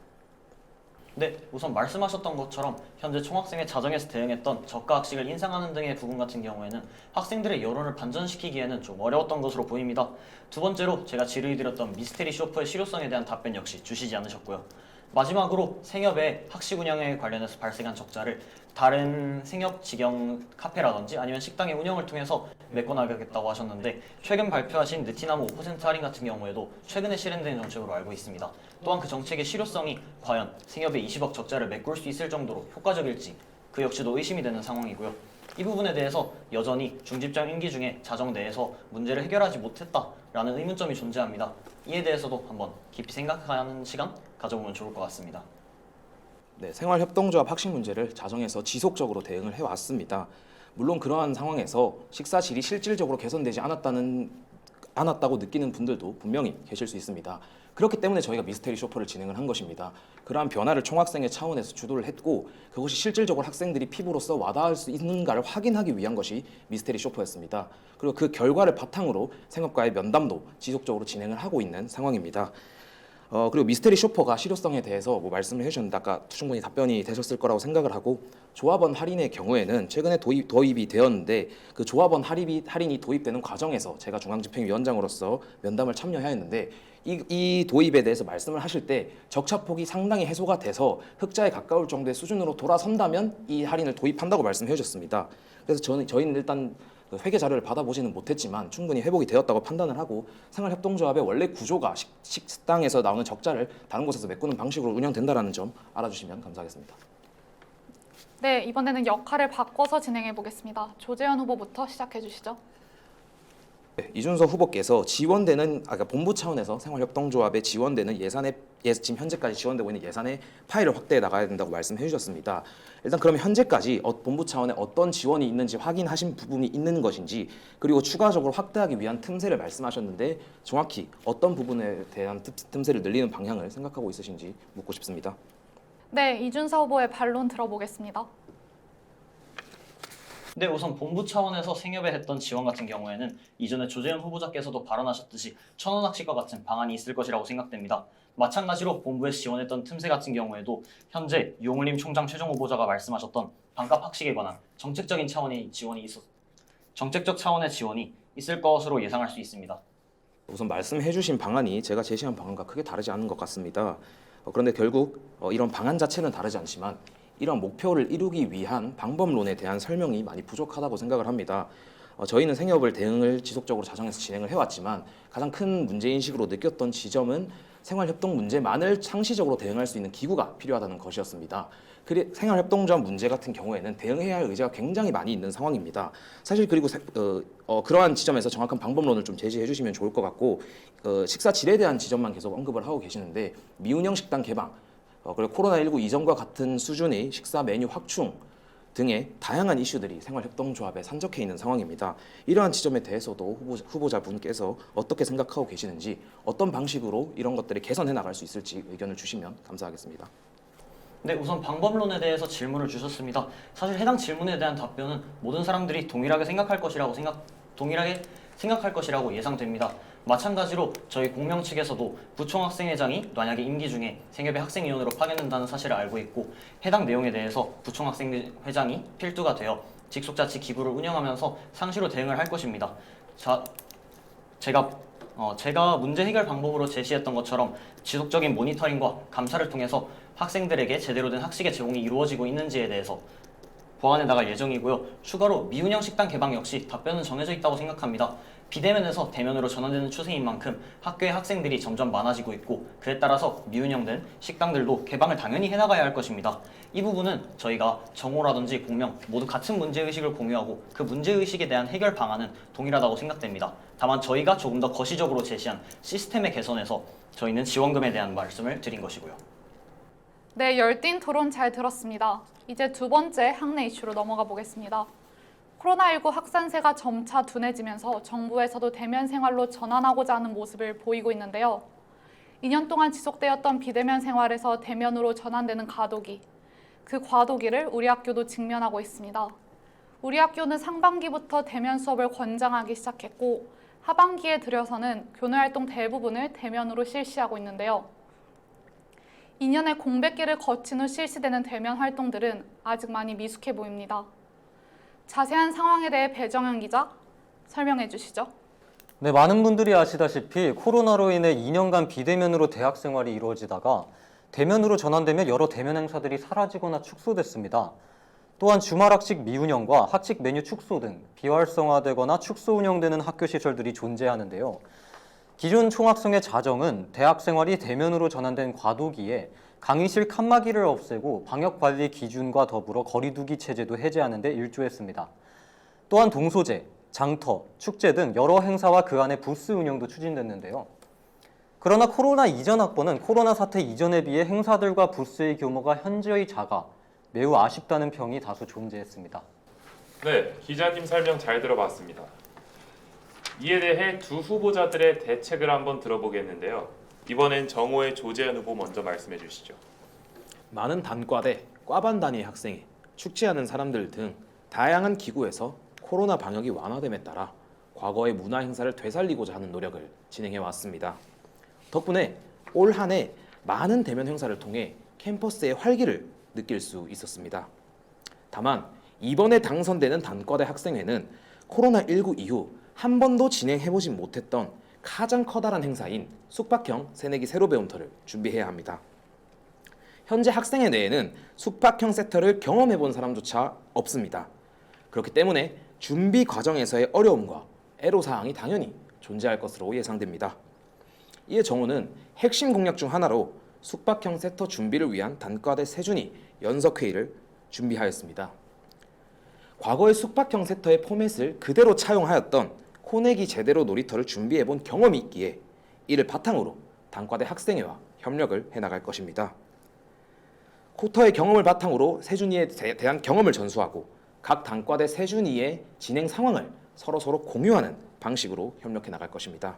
네, 우선 말씀하셨던 것처럼 현재 총학생회 자정에서 대응했던 저가 학식을 인상하는 등의 부분 같은 경우에는 학생들의 여론을 반전시키기에는 좀 어려웠던 것으로 보입니다. 두 번째로 제가 질의드렸던 미스테리 쇼퍼의 실효성에 대한 답변 역시 주시지 않으셨고요. 마지막으로 생협의 학식 운영에 관련해서 발생한 적자를 다른 생협 직영 카페라든지 아니면 식당의 운영을 통해서 메꿔나가겠다고 하셨는데, 최근 발표하신 느티나무 5% 할인 같은 경우에도 최근에 실행된 정책으로 알고 있습니다. 또한 그 정책의 실효성이 과연 생협의 20억 적자를 메꿀 수 있을 정도로 효과적일지 그 역시도 의심이 되는 상황이고요. 이 부분에 대해서 여전히 중집장 임기 중에 자정 내에서 문제를 해결하지 못했다라는 의문점이 존재합니다. 이에 대해서도 한번 깊이 생각하는 시간 가져보면 좋을 것 같습니다. 네, 생활협동조합 학식 문제를 자정에서 지속적으로 대응을 해왔습니다. 물론 그러한 상황에서 식사 질이 실질적으로 개선되지 않았다고 느끼는 분들도 분명히 계실 수 있습니다. 그렇기 때문에 저희가 미스테리 쇼퍼를 진행을 한 것입니다. 그러한 변화를 총학생회 차원에서 주도를 했고, 그것이 실질적으로 학생들이 피부로써 와닿을 수 있는가를 확인하기 위한 것이 미스테리 쇼퍼였습니다. 그리고 그 결과를 바탕으로 생협과의 면담도 지속적으로 진행을 하고 있는 상황입니다. 그리고 미스테리 쇼퍼가 실효성에 대해서 말씀을 해주셨는데 아까 충분히 답변이 되셨을 거라고 생각을 하고, 조합원 할인의 경우에는 최근에 도입이 되었는데, 그 조합원 할인이 도입되는 과정에서 제가 중앙집행위원장으로서 면담을 참여하였는데, 이 도입에 대해서 말씀을 하실 때 적차폭이 상당히 해소가 돼서 흑자에 가까울 정도의 수준으로 돌아선다면 이 할인을 도입한다고 말씀해 주셨습니다. 그래서 저희는 일단 회계 자료를 받아보지는 못했지만 충분히 회복이 되었다고 판단을 하고, 생활협동조합의 원래 구조가 식당에서 나오는 적자를 다른 곳에서 메꾸는 방식으로 운영된다는 점 알아주시면 감사하겠습니다. 네, 이번에는 역할을 바꿔서 진행해 보겠습니다. 조재현 후보부터 시작해 주시죠. 이준석 후보께서 그러니까 본부 차원에서 생활협동조합에 지원되는 지금 현재까지 지원되고 있는 예산의 파일을 확대해 나가야 된다고 말씀해 주셨습니다. 일단 그러면 현재까지 본부 차원에 어떤 지원이 있는지 확인하신 부분이 있는 것인지, 그리고 추가적으로 확대하기 위한 틈새를 말씀하셨는데 정확히 어떤 부분에 대한 틈새를 늘리는 방향을 생각하고 있으신지 묻고 싶습니다. 네, 이준석 후보의 반론 들어보겠습니다. 네, 우선 본부 차원에서 생협에 했던 지원 같은 경우에는 이전에 조재현 후보자께서도 발언하셨듯이 천원학식과 같은 방안이 있을 것이라고 생각됩니다. 마찬가지로 본부에서 지원했던 틈새 같은 경우에도 현재 유홍림 총장 최종 후보자가 말씀하셨던 반값 학식에 관한 정책적 차원의 지원이 있을 것으로 예상할 수 있습니다. 우선 말씀해 주신 방안이 제가 제시한 방안과 크게 다르지 않은 것 같습니다. 그런데 결국 이런 방안 자체는 다르지 않지만 이런 목표를 이루기 위한 방법론에 대한 설명이 많이 부족하다고 생각을 합니다. 저희는 생협을 대응을 지속적으로 자정해서 진행을 해왔지만 가장 큰 문제인식으로 느꼈던 지점은 생활협동 문제만을 상시적으로 대응할 수 있는 기구가 필요하다는 것이었습니다. 생활협동조합 문제 같은 경우에는 대응해야 할 의지가 굉장히 많이 있는 상황입니다. 사실 그리고 그러한 지점에서 정확한 방법론을 좀 제시해 주시면 좋을 것 같고, 식사 질에 대한 지점만 계속 언급을 하고 계시는데 미운영 식당 개방, 그리고 코로나19 이전과 같은 수준의 식사 메뉴 확충 등의 다양한 이슈들이 생활협동조합에 산적해 있는 상황입니다. 이러한 지점에 대해서도 후보자분께서 어떻게 생각하고 계시는지, 어떤 방식으로 이런 것들을 개선해 나갈 수 있을지 의견을 주시면 감사하겠습니다. 네, 우선 방법론에 대해서 질문을 주셨습니다. 사실 해당 질문에 대한 답변은 모든 사람들이 동일하게 생각할 것이라고 예상됩니다. 마찬가지로 저희 공명 측에서도 부총학생회장이 만약에 임기 중에 생협의 학생위원으로 파견된다는 사실을 알고 있고, 해당 내용에 대해서 부총학생회장이 필두가 되어 직속자치 기구를 운영하면서 상시로 대응을 할 것입니다. 제가 문제 해결 방법으로 제시했던 것처럼 지속적인 모니터링과 감사를 통해서 학생들에게 제대로 된 학식의 제공이 이루어지고 있는지에 대해서 보완해 나갈 예정이고요. 추가로 미운영 식당 개방 역시 답변은 정해져 있다고 생각합니다. 비대면에서 대면으로 전환되는 추세인 만큼 학교의 학생들이 점점 많아지고 있고, 그에 따라서 미운영된 식당들도 개방을 당연히 해나가야 할 것입니다. 이 부분은 저희가 정오라든지 공명 모두 같은 문제의식을 공유하고 그 문제의식에 대한 해결 방안은 동일하다고 생각됩니다. 다만 저희가 조금 더 거시적으로 제시한 시스템의 개선에서 저희는 지원금에 대한 말씀을 드린 것이고요. 네, 열띤 토론 잘 들었습니다. 이제 두 번째 학내 이슈로 넘어가 보겠습니다. 코로나19 확산세가 점차 둔해지면서 정부에서도 대면 생활로 전환하고자 하는 모습을 보이고 있는데요. 2년 동안 지속되었던 비대면 생활에서 대면으로 전환되는 과도기, 그 과도기를 우리 학교도 직면하고 있습니다. 우리 학교는 상반기부터 대면 수업을 권장하기 시작했고, 하반기에 들여서는 교내 활동 대부분을 대면으로 실시하고 있는데요. 2년의 공백기를 거친 후 실시되는 대면 활동들은 아직 많이 미숙해 보입니다. 자세한 상황에 대해 배정현 기자 설명해 주시죠. 네, 많은 분들이 아시다시피 코로나로 인해 2년간 비대면으로 대학 생활이 이루어지다가 대면으로 전환되며 여러 대면 행사들이 사라지거나 축소됐습니다. 또한 주말 학식 미운영과 학식 메뉴 축소 등 비활성화되거나 축소 운영되는 학교 시설들이 존재하는데요. 기존 총학생회 자정은 대학 생활이 대면으로 전환된 과도기에 강의실 칸막이를 없애고 방역관리 기준과 더불어 거리두기 체제도 해제하는 데 일조했습니다. 또한 동소제, 장터, 축제 등 여러 행사와 그 안에 부스 운영도 추진됐는데요. 그러나 코로나 이전 학번은 코로나 사태 이전에 비해 행사들과 부스의 규모가 현저히 작아 매우 아쉽다는 평이 다수 존재했습니다. 네, 기자님 설명 잘 들어봤습니다. 이에 대해 두 후보자들의 대책을 한번 들어보겠는데요. 이번엔 정오의 조재현 후보 먼저 말씀해 주시죠. 많은 단과대, 과반 단위 학생회, 축제하는 사람들 등 다양한 기구에서 코로나 방역이 완화됨에 따라 과거의 문화 행사를 되살리고자 하는 노력을 진행해 왔습니다. 덕분에 올 한 해 많은 대면 행사를 통해 캠퍼스의 활기를 느낄 수 있었습니다. 다만 이번에 당선되는 단과대 학생회는 코로나19 이후 한 번도 진행해보지 못했던 가장 커다란 행사인 숙박형 새내기 새로 배움터를 준비해야 합니다. 현재 학생회 내에는 숙박형 세터를 경험해본 사람조차 없습니다. 그렇기 때문에 준비 과정에서의 어려움과 애로사항이 당연히 존재할 것으로 예상됩니다. 이에 정우는 핵심 공약 중 하나로 숙박형 세터 준비를 위한 단과대 세준위 연석회의를 준비하였습니다. 과거의 숙박형 세터의 포맷을 그대로 차용하였던 코내기 제대로 놀이터를 준비해본 경험이 있기에 이를 바탕으로 단과대 학생회와 협력을 해나갈 것입니다. 쿼터의 경험을 바탕으로 세준이에 대한 경험을 전수하고 각 단과대 세준이의 진행 상황을 서로 공유하는 방식으로 협력해 나갈 것입니다.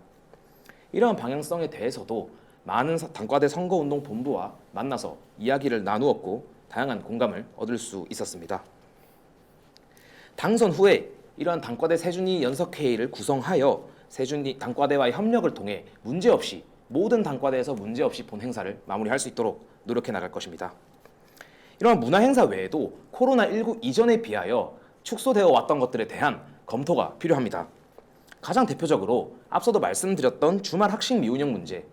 이러한 방향성에 대해서도 많은 단과대 선거운동본부와 만나서 이야기를 나누었고 다양한 공감을 얻을 수 있었습니다. 당선 후에 이러한 단과대 세준이 연석회의를 구성하여 세준이 단과대와의 협력을 통해 문제없이 모든 단과대에서 문제없이 본 행사를 마무리할 수 있도록 노력해 나갈 것입니다. 이러한 문화 행사 외에도 코로나19 이전에 비하여 축소되어 왔던 것들에 대한 검토가 필요합니다. 가장 대표적으로 앞서도 말씀드렸던 주말 학식 미운영 문제,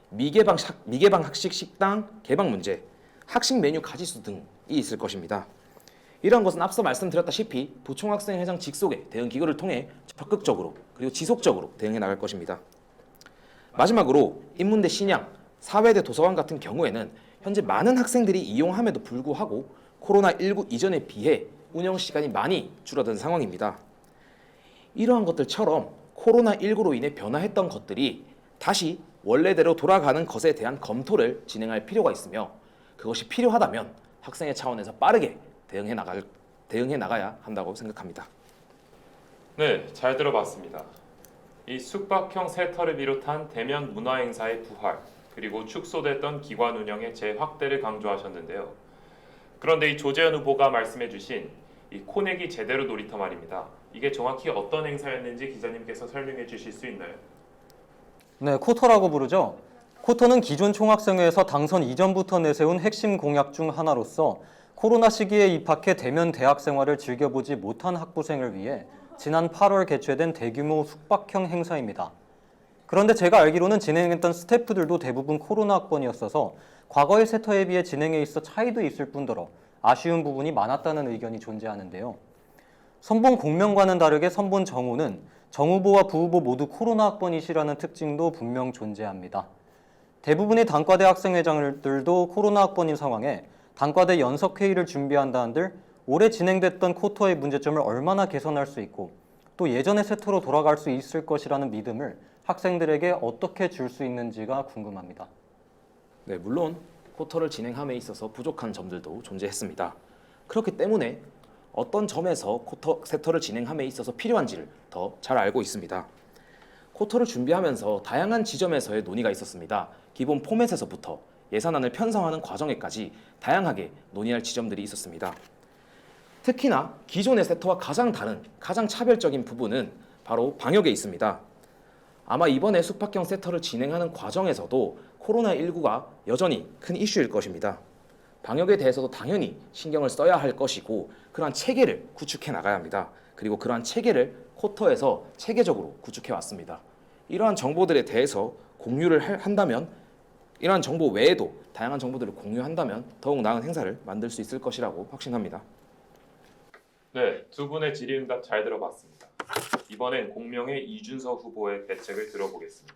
미개방 학식 식당 개방 문제, 학식 메뉴 가지수 등이 있을 것입니다. 이러한 것은 앞서 말씀드렸다시피 부총학생회장 직속의 대응 기구를 통해 적극적으로 그리고 지속적으로 대응해 나갈 것입니다. 마지막으로 인문대 신양, 사회대 도서관 같은 경우에는 현재 많은 학생들이 이용함에도 불구하고 코로나19 이전에 비해 운영 시간이 많이 줄어든 상황입니다. 이러한 것들처럼 코로나19로 인해 변화했던 것들이 다시 원래대로 돌아가는 것에 대한 검토를 진행할 필요가 있으며 그것이 필요하다면 학생회 차원에서 빠르게 대응해 나가야 한다고 생각합니다. 네, 잘 들어봤습니다. 이 숙박형 세터를 비롯한 대면 문화행사의 부활, 그리고 축소됐던 기관 운영의 재확대를 강조하셨는데요. 그런데 이 조재현 후보가 말씀해주신 이 코내기 제대로 놀이터 말입니다. 이게 정확히 어떤 행사였는지 기자님께서 설명해 주실 수 있나요? 네, 쿼터라고 부르죠. 쿼터는 기존 총학생회에서 당선 이전부터 내세운 핵심 공약 중 하나로서 코로나 시기에 입학해 대면 대학 생활을 즐겨보지 못한 학부생을 위해 지난 8월 개최된 대규모 숙박형 행사입니다. 그런데 제가 알기로는 진행했던 스태프들도 대부분 코로나 학번이었어서 과거의 세터에 비해 진행에 있어 차이도 있을 뿐더러 아쉬운 부분이 많았다는 의견이 존재하는데요. 선본 공명과는 다르게 선본 정후는 정 후보와 부 후보 모두 코로나 학번이시라는 특징도 분명 존재합니다. 대부분의 단과대 학생회장들도 코로나 학번인 상황에 단과대 연석회의를 준비한다 한들 올해 진행됐던 쿼터의 문제점을 얼마나 개선할 수 있고 또 예전의 세터로 돌아갈 수 있을 것이라는 믿음을 학생들에게 어떻게 줄 수 있는지가 궁금합니다. 네, 물론 쿼터를 진행함에 있어서 부족한 점들도 존재했습니다. 그렇기 때문에 어떤 점에서 쿼터 세터를 진행함에 있어서 필요한지를 더 잘 알고 있습니다. 쿼터를 준비하면서 다양한 지점에서의 논의가 있었습니다. 기본 포맷에서부터 예산안을 편성하는 과정에까지 다양하게 논의할 지점들이 있었습니다. 특히나 기존의 세터와 가장 다른, 가장 차별적인 부분은 바로 방역에 있습니다. 아마 이번에 숙박형 세터를 진행하는 과정에서도 코로나19가 여전히 큰 이슈일 것입니다. 방역에 대해서도 당연히 신경을 써야 할 것이고 그러한 체계를 구축해 나가야 합니다. 그리고 그러한 체계를 쿼터에서 체계적으로 구축해 왔습니다. 이러한 정보들에 대해서 공유를 한다면 이러한 정보 외에도 다양한 정보들을 공유한다면 더욱 나은 행사를 만들 수 있을 것이라고 확신합니다. 네, 두 분의 질의응답 잘 들어봤습니다. 이번엔 공명의 이준서 후보의 대책을 들어보겠습니다.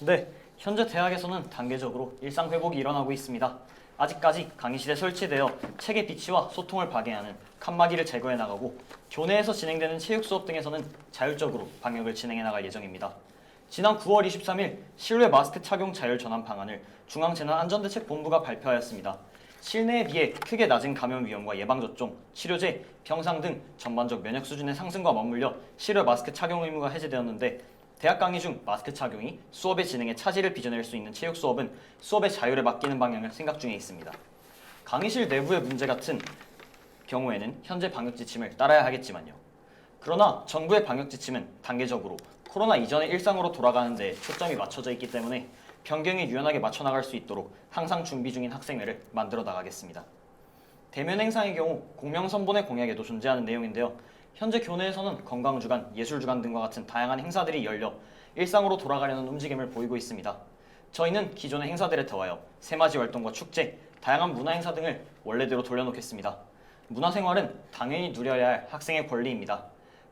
네, 현재 대학에서는 단계적으로 일상 회복이 일어나고 있습니다. 아직까지 강의실에 설치되어 책의 비치와 소통을 방해하는 칸막이를 제거해 나가고 교내에서 진행되는 체육 수업 등에서는 자율적으로 방역을 진행해 나갈 예정입니다. 지난 9월 23일 실외 마스크 착용 자율 전환 방안을 중앙재난안전대책본부가 발표하였습니다. 실내에 비해 크게 낮은 감염 위험과 예방접종, 치료제, 병상 등 전반적 면역 수준의 상승과 맞물려 실외 마스크 착용 의무가 해제되었는데 대학 강의 중 마스크 착용이 수업의 진행에 차질을 빚어낼 수 있는 체육 수업은 수업의 자율에 맡기는 방향을 생각 중에 있습니다. 강의실 내부의 문제 같은 경우에는 현재 방역 지침을 따라야 하겠지만요. 그러나 정부의 방역 지침은 단계적으로 코로나 이전의 일상으로 돌아가는 데 초점이 맞춰져 있기 때문에 변경에 유연하게 맞춰 나갈 수 있도록 항상 준비 중인 학생회를 만들어 나가겠습니다. 대면 행사의 경우 공명선본의 공약에도 존재하는 내용인데요. 현재 교내에서는 건강주간, 예술주간 등과 같은 다양한 행사들이 열려 일상으로 돌아가려는 움직임을 보이고 있습니다. 저희는 기존의 행사들에 더하여 새맞이 활동과 축제, 다양한 문화행사 등을 원래대로 돌려놓겠습니다. 문화생활은 당연히 누려야 할 학생의 권리입니다.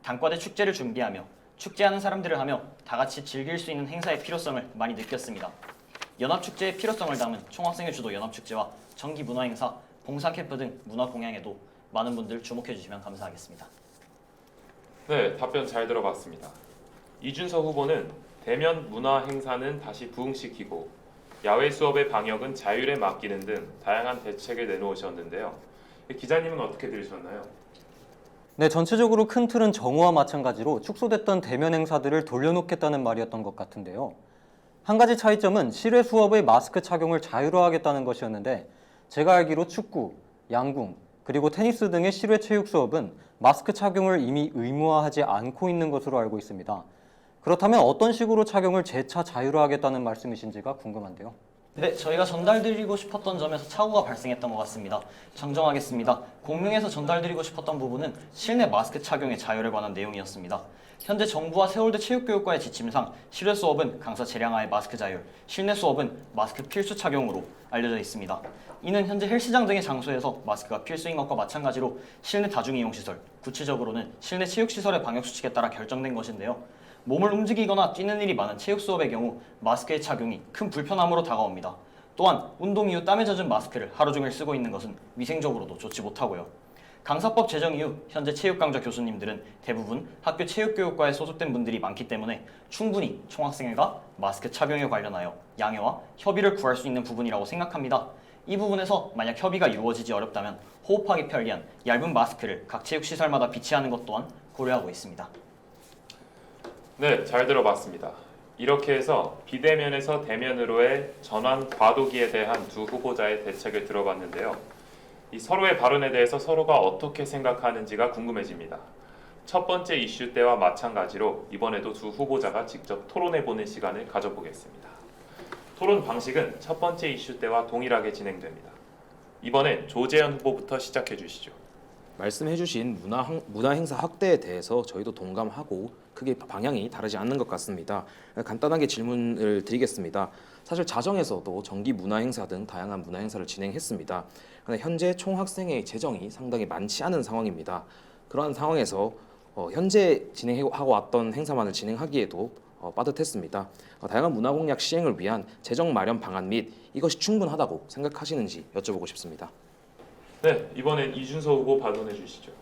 단과대 축제를 준비하며 축제하는 사람들을 하며 다 같이 즐길 수 있는 행사의 필요성을 많이 느꼈습니다. 연합축제의 필요성을 담은 총학생회 주도 연합축제와 정기 문화행사, 봉사캠프 등 문화공양에도 많은 분들 주목해 주시면 감사하겠습니다. 네, 답변 잘 들어봤습니다. 이준서 후보는 대면 문화 행사는 다시 부흥시키고 야외 수업의 방역은 자율에 맡기는 등 다양한 대책을 내놓으셨는데요. 기자님은 어떻게 들으셨나요? 네, 전체적으로 큰 틀은 정오와 마찬가지로 축소됐던 대면 행사들을 돌려놓겠다는 말이었던 것 같은데요. 한 가지 차이점은 실외 수업의 마스크 착용을 자유화하겠다는 것이었는데 제가 알기로 축구, 양궁, 그리고 테니스 등의 실외 체육 수업은 마스크 착용을 이미 의무화하지 않고 있는 것으로 알고 있습니다. 그렇다면 어떤 식으로 착용을 재차 자유화하겠다는 말씀이신지가 궁금한데요. 네, 저희가 전달드리고 싶었던 점에서 착오가 발생했던 것 같습니다. 정정하겠습니다. 공명에서 전달드리고 싶었던 부분은 실내 마스크 착용의 자율에 관한 내용이었습니다. 현재 정부와 세월대 체육교육과의 지침상 실외 수업은 강사 재량하의 마스크 자율, 실내 수업은 마스크 필수 착용으로 알려져 있습니다. 이는 현재 헬스장 등의 장소에서 마스크가 필수인 것과 마찬가지로 실내 다중이용시설, 구체적으로는 실내 체육시설의 방역수칙에 따라 결정된 것인데요. 몸을 움직이거나 뛰는 일이 많은 체육 수업의 경우 마스크의 착용이 큰 불편함으로 다가옵니다. 또한 운동 이후 땀에 젖은 마스크를 하루 종일 쓰고 있는 것은 위생적으로도 좋지 못하고요. 강사법 제정 이후 현재 체육강좌 교수님들은 대부분 학교 체육교육과에 소속된 분들이 많기 때문에 충분히 총학생회가 마스크 착용에 관련하여 양해와 협의를 구할 수 있는 부분이라고 생각합니다. 이 부분에서 만약 협의가 이루어지지 어렵다면 호흡하기 편리한 얇은 마스크를 각 체육시설마다 비치하는 것 또한 고려하고 있습니다. 네, 잘 들어봤습니다. 이렇게 해서 비대면에서 대면으로의 전환 과도기에 대한 두 후보자의 대책을 들어봤는데요. 이 서로의 발언에 대해서 서로가 어떻게 생각하는지가 궁금해집니다. 첫 번째 이슈 때와 마찬가지로 이번에도 두 후보자가 직접 토론해보는 시간을 가져보겠습니다. 토론 방식은 첫 번째 이슈 때와 동일하게 진행됩니다. 이번엔 조재현 후보부터 시작해 주시죠. 말씀해주신 문화 행사 확대에 대해서 저희도 동감하고 크게 방향이 다르지 않는 것 같습니다. 간단하게 질문을 드리겠습니다. 사실 자정에서도 정기 문화 행사 등 다양한 문화 행사를 진행했습니다. 그런데 현재 총학생회 재정이 상당히 많지 않은 상황입니다. 그러한 상황에서 현재 진행하고 왔던 행사만을 진행하기에도 빠듯했습니다. 다양한 문화 공약 시행을 위한 재정 마련 방안 및 이것이 충분하다고 생각하시는지 여쭤보고 싶습니다. 네, 이번엔 이준서 후보 발언해 주시죠.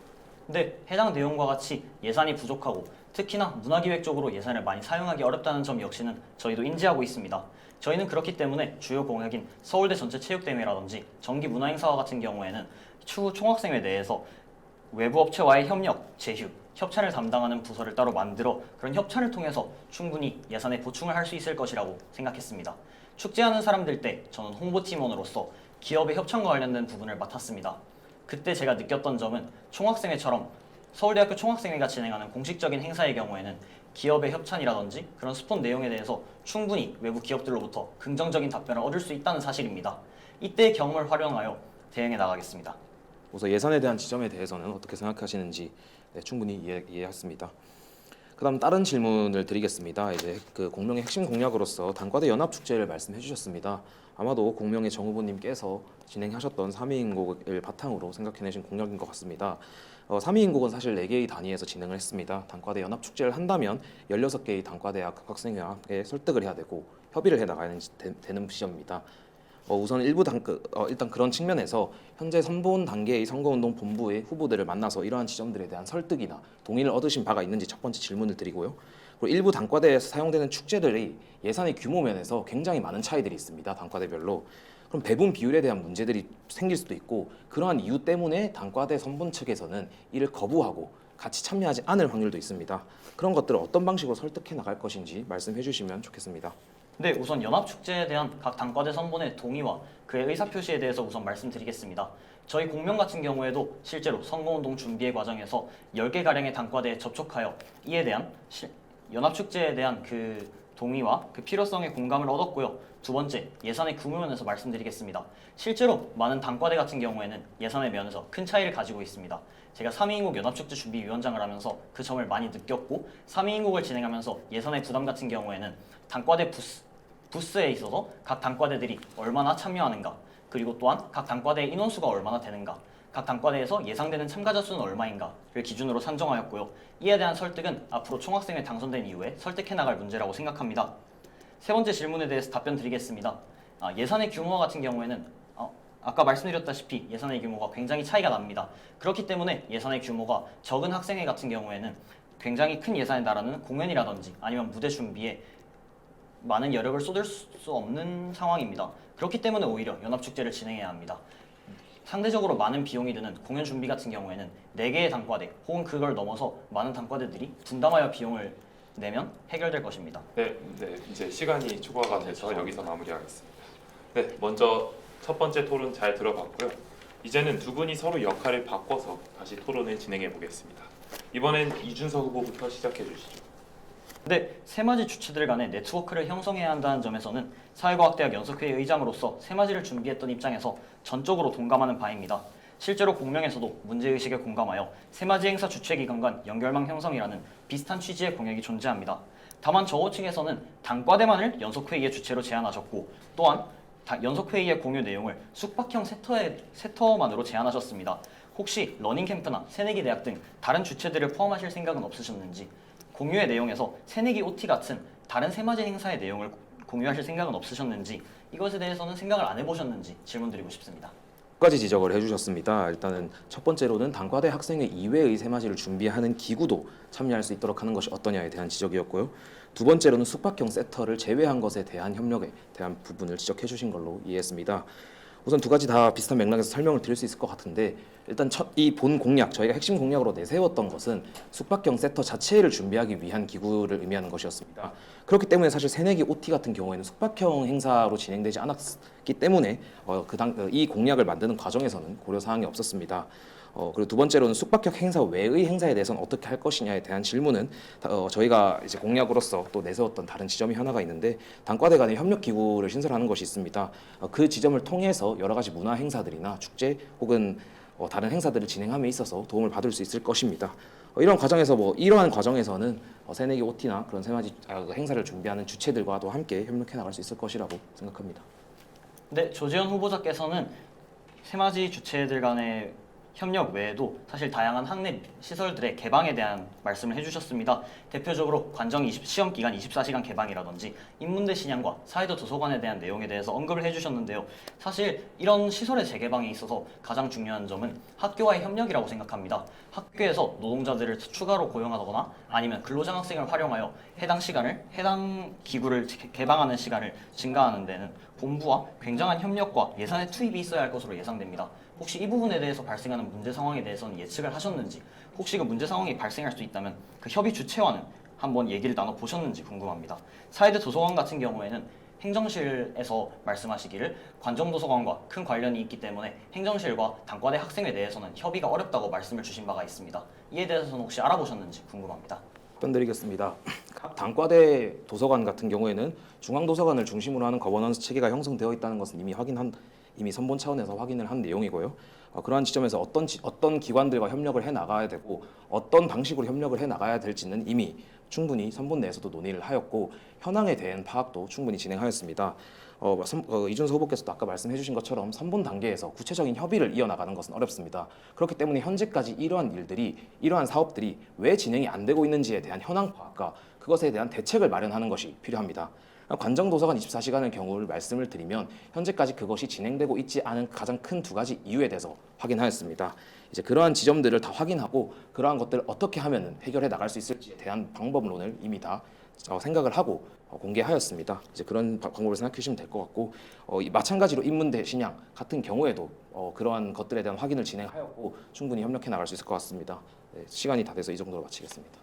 네, 해당 내용과 같이 예산이 부족하고 특히나 문화기획 쪽으로 예산을 많이 사용하기 어렵다는 점 역시는 저희도 인지하고 있습니다. 저희는 그렇기 때문에 주요 공약인 서울대 전체 체육대회라든지 정기 문화행사와 같은 경우에는 추후 총학생회 내에서 외부 업체와의 협력, 제휴, 협찬을 담당하는 부서를 따로 만들어 그런 협찬을 통해서 충분히 예산에 보충을 할 수 있을 것이라고 생각했습니다. 축제하는 사람들 때 저는 홍보팀원으로서 기업의 협찬과 관련된 부분을 맡았습니다. 그때 제가 느꼈던 점은 총학생회처럼 서울대학교 총학생회가 진행하는 공식적인 행사의 경우에는 기업의 협찬이라든지 그런 스폰 내용에 대해서 충분히 외부 기업들로부터 긍정적인 답변을 얻을 수 있다는 사실입니다. 이때의 경험을 활용하여 대응해 나가겠습니다. 우선 예산에 대한 지점에 대해서는 어떻게 생각하시는지 충분히 이해했습니다. 그다음 다른 질문을 드리겠습니다. 이제 그 공명의 핵심 공약으로서 단과대 연합축제를 말씀해 주셨습니다. 아마도 공명의 정 후보님께서 진행하셨던 3.2인곡을 바탕으로 생각해내신 공약인 것 같습니다. 3.2인곡은 사실 4개의 단위에서 진행을 했습니다. 단과대 연합축제를 한다면 16개의 단과대학 학생회와 설득을 해야 되고 협의를 해나가야 되는 시점입니다. 우선 일단 그런 측면에서 현재 선본 단계의 선거운동 본부의 후보들을 만나서 이러한 지점들에 대한 설득이나 동의를 얻으신 바가 있는지 첫 번째 질문을 드리고요. 그리고 일부 단과대에서 사용되는 축제들이 예산의 규모 면에서 굉장히 많은 차이들이 있습니다. 단과대별로. 그럼 배분 비율에 대한 문제들이 생길 수도 있고 그러한 이유 때문에 단과대 선본 측에서는 이를 거부하고 같이 참여하지 않을 확률도 있습니다. 그런 것들을 어떤 방식으로 설득해 나갈 것인지 말씀해 주시면 좋겠습니다. 네, 우선 연합축제에 대한 각 단과대 선본의 동의와 그의 의사표시에 대해서 우선 말씀드리겠습니다. 저희 공명 같은 경우에도 실제로 선거운동 준비의 과정에서 10개가량의 단과대에 접촉하여 이에 대한 연합축제에 대한 그 동의와 그 필요성의 공감을 얻었고요. 두 번째, 예산의 규모 면에서 말씀드리겠습니다. 실제로 많은 단과대 같은 경우에는 예산의 면에서 큰 차이를 가지고 있습니다. 제가 3.2인곡 연합축제 준비위원장을 하면서 그 점을 많이 느꼈고 3.2인곡을 진행하면서 예산의 부담 같은 경우에는 단과대 부스에 있어서 각 단과대들이 얼마나 참여하는가, 그리고 또한 각 단과대의 인원수가 얼마나 되는가, 각 단과대에서 예상되는 참가자 수는 얼마인가를 기준으로 산정하였고요. 이에 대한 설득은 앞으로 총학생회 당선된 이후에 설득해 나갈 문제라고 생각합니다. 세 번째 질문에 대해서 답변 드리겠습니다. 예산의 규모와 같은 경우에는 아까 말씀드렸다시피 예산의 규모가 굉장히 차이가 납니다. 그렇기 때문에 예산의 규모가 적은 학생회 같은 경우에는 굉장히 큰 예산에 달하는 공연이라든지 아니면 무대 준비에 많은 여력을 쏟을 수 없는 상황입니다. 그렇기 때문에 오히려 연합축제를 진행해야 합니다. 상대적으로 많은 비용이 드는 공연 준비 같은 경우에는 4개의 단과대 혹은 그걸 넘어서 많은 단과대들이 분담하여 비용을 내면 해결될 것입니다. 네, 이제 시간이 초과가 돼서 여기서 마무리하겠습니다. 네, 먼저 첫 번째 토론 잘 들어봤고요. 이제는 두 분이 서로 역할을 바꿔서 다시 토론을 진행해 보겠습니다. 이번엔 이준석 후보부터 시작해 주시죠. 근데 새맞이 주체들 간의 네트워크를 형성해야 한다는 점에서는 사회과학대학 연석회의 의장으로서 새맞이를 준비했던 입장에서 전적으로 동감하는 바입니다. 실제로 공명에서도 문제의식에 공감하여 새맞이 행사 주최기관 간 연결망 형성이라는 비슷한 취지의 공약이 존재합니다. 다만 저 호칭에서는 단과대만을 연석회의의 주체로 제안하셨고 또한 연석회의의 공유 내용을 숙박형 세터만으로 제안하셨습니다. 혹시 러닝캠프나 새내기 대학 등 다른 주체들을 포함하실 생각은 없으셨는지, 공유의 내용에서 새내기 OT 같은 다른 새맞이 행사의 내용을 공유하실 생각은 없으셨는지, 이것에 대해서는 생각을 안 해보셨는지 질문드리고 싶습니다. 두 가지 지적을 해주셨습니다. 일단은 첫 번째로는 단과대 학생회 이외의 새맞이를 준비하는 기구도 참여할 수 있도록 하는 것이 어떠냐에 대한 지적이었고요. 두 번째로는 숙박형 세터를 제외한 것에 대한 협력에 대한 부분을 지적해 주신 걸로 이해했습니다. 우선 두 가지 다 비슷한 맥락에서 설명을 드릴 수 있을 것 같은데, 일단 이 본 공약, 저희가 핵심 공약으로 내세웠던 것은 숙박형 세터 자체를 준비하기 위한 기구를 의미하는 것이었습니다. 그렇기 때문에 사실 새내기 OT 같은 경우에는 숙박형 행사로 진행되지 않았기 때문에 이 공약을 만드는 과정에서는 고려사항이 없었습니다. 그리고 두 번째로는 숙박형 행사 외의 행사에 대해서는 어떻게 할 것이냐에 대한 질문은 저희가 이제 공약으로서 또 내세웠던 다른 지점이 하나가 있는데, 단과대 간의 협력 기구를 신설하는 것이 있습니다. 그 지점을 통해서 여러 가지 문화 행사들이나 축제 혹은 다른 행사들을 진행함에 있어서 도움을 받을 수 있을 것입니다. 이러한 과정에서는 새내기 OT나 그런 새맞이 행사를 준비하는 주체들과도 함께 협력해 나갈 수 있을 것이라고 생각합니다. 네, 조재현 후보자께서는 새맞이 주체들 간의 협력 외에도 사실 다양한 학내 시설들의 개방에 대한 말씀을 해주셨습니다. 대표적으로 관정 시험 기간 24시간 개방이라든지 인문대 신양과 사이드 도서관에 대한 내용에 대해서 언급을 해주셨는데요. 사실 이런 시설의 재개방에 있어서 가장 중요한 점은 학교와의 협력이라고 생각합니다. 학교에서 노동자들을 추가로 고용하거나 아니면 근로장학생을 활용하여 해당 기구를 개방하는 시간을 증가하는 데는 본부와 굉장한 협력과 예산의 투입이 있어야 할 것으로 예상됩니다. 혹시 이 부분에 대해서 발생하는 문제 상황에 대해서는 예측을 하셨는지, 혹시 그 문제 상황이 발생할 수 있다면 그 협의 주체와는 한번 얘기를 나눠보셨는지 궁금합니다. 사이드 도서관 같은 경우에는 행정실에서 말씀하시기를 관정도서관과 큰 관련이 있기 때문에 행정실과 단과대 학생에 대해서는 협의가 어렵다고 말씀을 주신 바가 있습니다. 이에 대해서는 혹시 알아보셨는지 궁금합니다. 답변드리겠습니다. 각 단과대 도서관 같은 경우에는 중앙도서관을 중심으로 하는 거버넌스 체계가 형성되어 있다는 것은 이미 선본 차원에서 확인을 한 내용이고요. 그러한 지점에서 어떤 기관들과 협력을 해 나가야 되고 어떤 방식으로 협력을 해 나가야 될지는 이미 충분히 선본 내에서도 논의를 하였고, 현황에 대한 파악도 충분히 진행하였습니다. 이준석 후보께서도 아까 말씀해 주신 것처럼 선본 단계에서 구체적인 협의를 이어나가는 것은 어렵습니다. 그렇기 때문에 현재까지 이러한 사업들이 왜 진행이 안 되고 있는지에 대한 현황 파악과 그것에 대한 대책을 마련하는 것이 필요합니다. 관정도서관 24시간의 경우를 말씀을 드리면 현재까지 그것이 진행되고 있지 않은 가장 큰 두 가지 이유에 대해서 확인하였습니다. 이제 그러한 지점들을 다 확인하고 그러한 것들을 어떻게 하면 해결해 나갈 수 있을지에 대한 방법론을 이미 다 생각을 하고 공개하였습니다. 이제 그런 방법을 생각해 주시면 될 것 같고, 마찬가지로 인문대 신양 같은 경우에도 그러한 것들에 대한 확인을 진행하였고 충분히 협력해 나갈 수 있을 것 같습니다. 네, 시간이 다 돼서 이 정도로 마치겠습니다.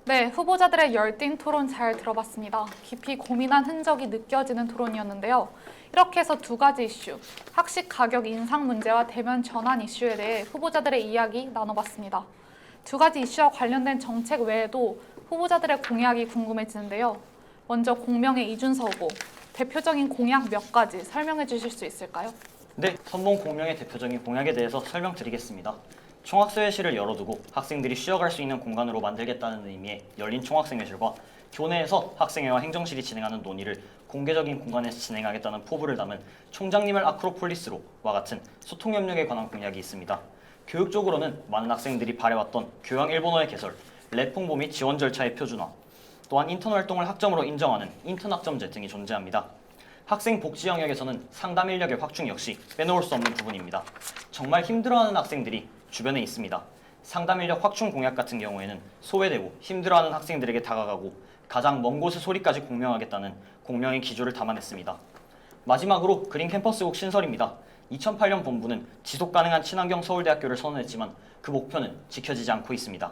네, 후보자들의 열띤 토론 잘 들어봤습니다. 깊이 고민한 흔적이 느껴지는 토론이었는데요. 이렇게 해서 두 가지 이슈, 학식 가격 인상 문제와 대면 전환 이슈에 대해 후보자들의 이야기 나눠봤습니다. 두 가지 이슈와 관련된 정책 외에도 후보자들의 공약이 궁금해지는데요. 먼저 공명의 이준석 후보, 대표적인 공약 몇 가지 설명해 주실 수 있을까요? 네, 선본 공명의 대표적인 공약에 대해서 설명드리겠습니다. 총학생회실을 열어두고 학생들이 쉬어갈 수 있는 공간으로 만들겠다는 의미의 열린 총학생회실과 교내에서 학생회와 행정실이 진행하는 논의를 공개적인 공간에서 진행하겠다는 포부를 담은 총장님을 아크로폴리스로와 같은 소통협력에 관한 공약이 있습니다. 교육적으로는 많은 학생들이 바래왔던 교양 일본어의 개설, 랩 홍보 및 지원 절차의 표준화, 또한 인턴 활동을 학점으로 인정하는 인턴 학점제 등이 존재합니다. 학생 복지 영역에서는 상담 인력의 확충 역시 빼놓을 수 없는 부분입니다. 정말 힘들어하는 학생들이 주변에 있습니다. 상담 인력 확충 공약 같은 경우에는 소외되고 힘들어하는 학생들에게 다가가고 가장 먼 곳의 소리까지 공명하겠다는 공명의 기조를 담아냈습니다. 마지막으로 그린 캠퍼스국 신설입니다. 2008년 본부는 지속가능한 친환경 서울대학교를 선언했지만 그 목표는 지켜지지 않고 있습니다.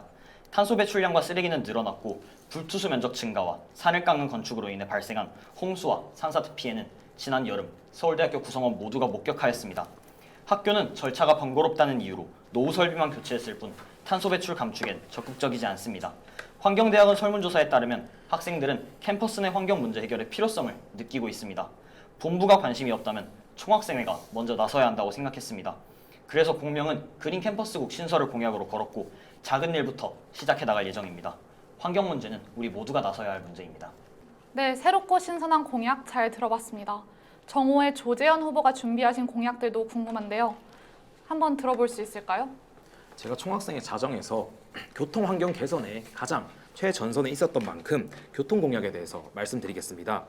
탄소 배출량과 쓰레기는 늘어났고 불투수 면적 증가와 산을 깎는 건축으로 인해 발생한 홍수와 산사태 피해는 지난 여름 서울대학교 구성원 모두가 목격하였습니다. 학교는 절차가 번거롭다는 이유로 노후 설비만 교체했을 뿐 탄소 배출 감축엔 적극적이지 않습니다. 환경대학원 설문조사에 따르면 학생들은 캠퍼스 내 환경 문제 해결의 필요성을 느끼고 있습니다. 본부가 관심이 없다면 총학생회가 먼저 나서야 한다고 생각했습니다. 그래서 공명은 그린 캠퍼스국 신설을 공약으로 걸었고 작은 일부터 시작해 나갈 예정입니다. 환경 문제는 우리 모두가 나서야 할 문제입니다. 네, 새롭고 신선한 공약 잘 들어봤습니다. 정호의 조재현 후보가 준비하신 공약들도 궁금한데요. 한번 들어볼 수 있을까요? 제가 총학생회 자정에서 교통 환경 개선에 가장 최전선에 있었던 만큼 교통 공약에 대해서 말씀드리겠습니다.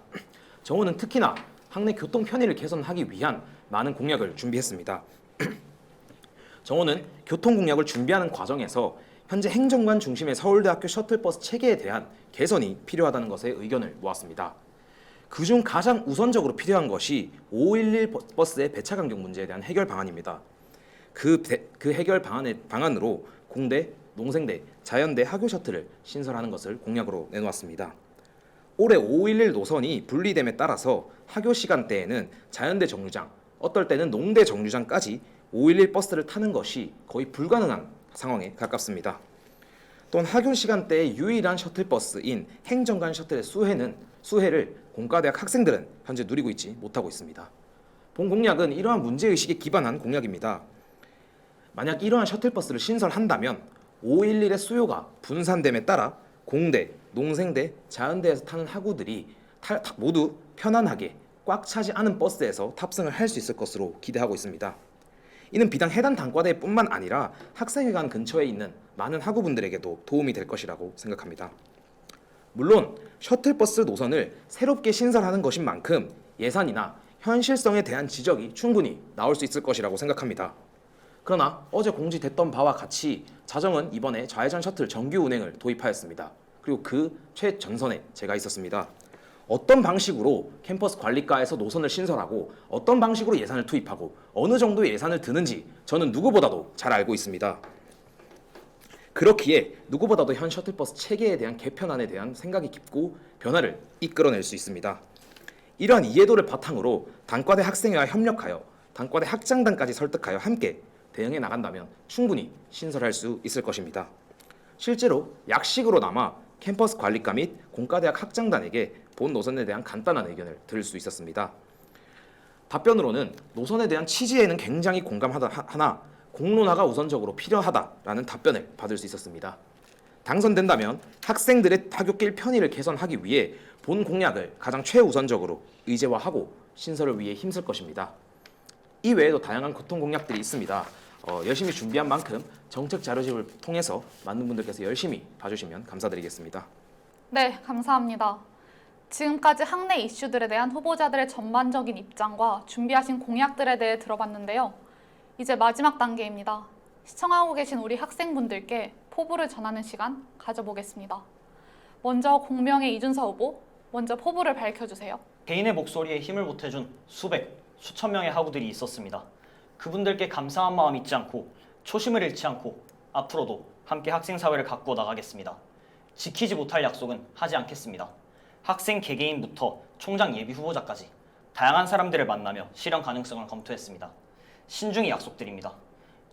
정호는 특히나 학내 교통 편의를 개선하기 위한 많은 공약을 준비했습니다. 정호는 교통 공약을 준비하는 과정에서 현재 행정관 중심의 서울대학교 셔틀버스 체계에 대한 개선이 필요하다는 것에 의견을 모았습니다. 그중 가장 우선적으로 필요한 것이 5511 버스의 배차 간격 문제에 대한 해결 방안입니다. 그 해결 방안으로 공대, 농생대, 자연대 학교 셔틀을 신설하는 것을 공약으로 내놓았습니다. 올해 5511 노선이 분리됨에 따라서 학교 시간대에는 자연대 정류장, 어떨 때는 농대 정류장까지 511 버스를 타는 것이 거의 불가능한 상황에 가깝습니다. 또한 학교 시간대의 유일한 셔틀버스인 행정관 셔틀의 수혜를 공과대학 학생들은 현재 누리고 있지 못하고 있습니다. 본 공약은 이러한 문제의식에 기반한 공약입니다. 만약 이러한 셔틀버스를 신설한다면 511의 수요가 분산됨에 따라 공대, 농생대, 자연대에서 타는 학우들이 모두 편안하게 꽉 차지 않은 버스에서 탑승을 할 수 있을 것으로 기대하고 있습니다. 이는 비단 해당 단과대뿐만 아니라 학생회관 근처에 있는 많은 학우분들에게도 도움이 될 것이라고 생각합니다. 물론 셔틀버스 노선을 새롭게 신설하는 것인 만큼 예산이나 현실성에 대한 지적이 충분히 나올 수 있을 것이라고 생각합니다. 그러나 어제 공지됐던 바와 같이 자정은 이번에 좌회전 셔틀 정규 운행을 도입하였습니다. 그리고 그 최전선에 제가 있었습니다. 어떤 방식으로 캠퍼스 관리과에서 노선을 신설하고 어떤 방식으로 예산을 투입하고 어느 정도의 예산을 드는지 저는 누구보다도 잘 알고 있습니다. 그렇기에 누구보다도 현 셔틀버스 체계에 대한 개편안에 대한 생각이 깊고 변화를 이끌어낼 수 있습니다. 이러한 이해도를 바탕으로 단과대 학생회와 협력하여 단과대 학장단까지 설득하여 함께 대응해 나간다면 충분히 신설할 수 있을 것입니다. 실제로 약식으로나마 캠퍼스 관리과 및 공과대학 학장단에게 본 노선에 대한 간단한 의견을 들을 수 있었습니다. 답변으로는 노선에 대한 취지에는 굉장히 공감하나 공론화가 우선적으로 필요하다라는 답변을 받을 수 있었습니다. 당선된다면 학생들의 학교길 편의를 개선하기 위해 본 공약을 가장 최우선적으로 의제화하고 신설을 위해 힘쓸 것입니다. 이 외에도 다양한 교통 공약들이 있습니다. 열심히 준비한 만큼 정책 자료집을 통해서 많은 분들께서 열심히 봐주시면 감사드리겠습니다. 네, 감사합니다. 지금까지 학내 이슈들에 대한 후보자들의 전반적인 입장과 준비하신 공약들에 대해 들어봤는데요. 이제 마지막 단계입니다. 시청하고 계신 우리 학생분들께 포부를 전하는 시간 가져보겠습니다. 먼저 공명의 이준서 후보, 먼저 포부를 밝혀주세요. 개인의 목소리에 힘을 보태준 수천 명의 학우들이 있었습니다. 그분들께 감사한 마음 잊지 않고 초심을 잃지 않고 앞으로도 함께 학생사회를 갖고 나가겠습니다. 지키지 못할 약속은 하지 않겠습니다. 학생 개개인부터 총장 예비 후보자까지 다양한 사람들을 만나며 실현 가능성을 검토했습니다. 신중히 약속드립니다.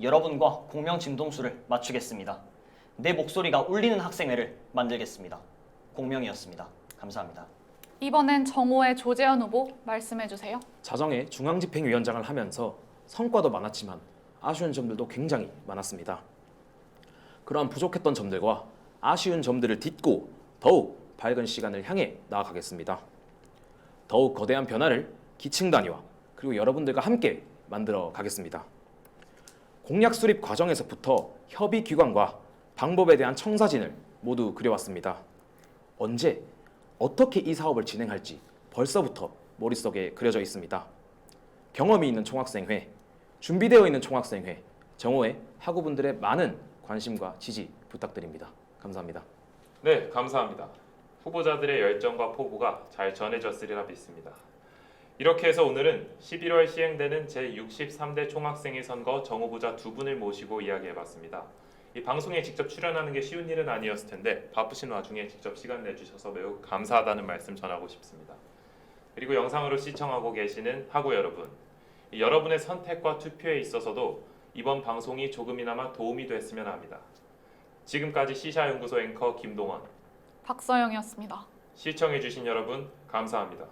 여러분과 공명 진동수를 맞추겠습니다. 내 목소리가 울리는 학생회를 만들겠습니다. 공명이었습니다. 감사합니다. 이번엔 정호의 조재현 후보 말씀해주세요. 자정에 중앙집행위원장을 하면서 성과도 많았지만 아쉬운 점들도 굉장히 많았습니다. 그러한 부족했던 점들과 아쉬운 점들을 딛고 더욱 밝은 시간을 향해 나아가겠습니다. 더욱 거대한 변화를 기층 단위와 그리고 여러분들과 함께 만들어 가겠습니다. 공약 수립 과정에서부터 협의 기관과 방법에 대한 청사진을 모두 그려왔습니다. 언제 어떻게 이 사업을 진행할지 벌써부터 머릿속에 그려져 있습니다. 경험이 있는 총학생회, 준비되어 있는 총학생회, 정호의 학우분들의 많은 관심과 지지 부탁드립니다. 감사합니다. 네, 감사합니다. 후보자들의 열정과 포부가 잘 전해졌으리라 믿습니다. 이렇게 해서 오늘은 11월 시행되는 제63대 총학생회 선거 정후보자 두 분을 모시고 이야기해봤습니다. 이 방송에 직접 출연하는 게 쉬운 일은 아니었을 텐데 바쁘신 와중에 직접 시간 내주셔서 매우 감사하다는 말씀 전하고 싶습니다. 그리고 영상으로 시청하고 계시는 학우 여러분, 여러분의 선택과 투표에 있어서도 이번 방송이 조금이나마 도움이 됐으면 합니다. 지금까지 시샤연구소 앵커 김동원, 박서영이었습니다. 시청해주신 여러분 감사합니다.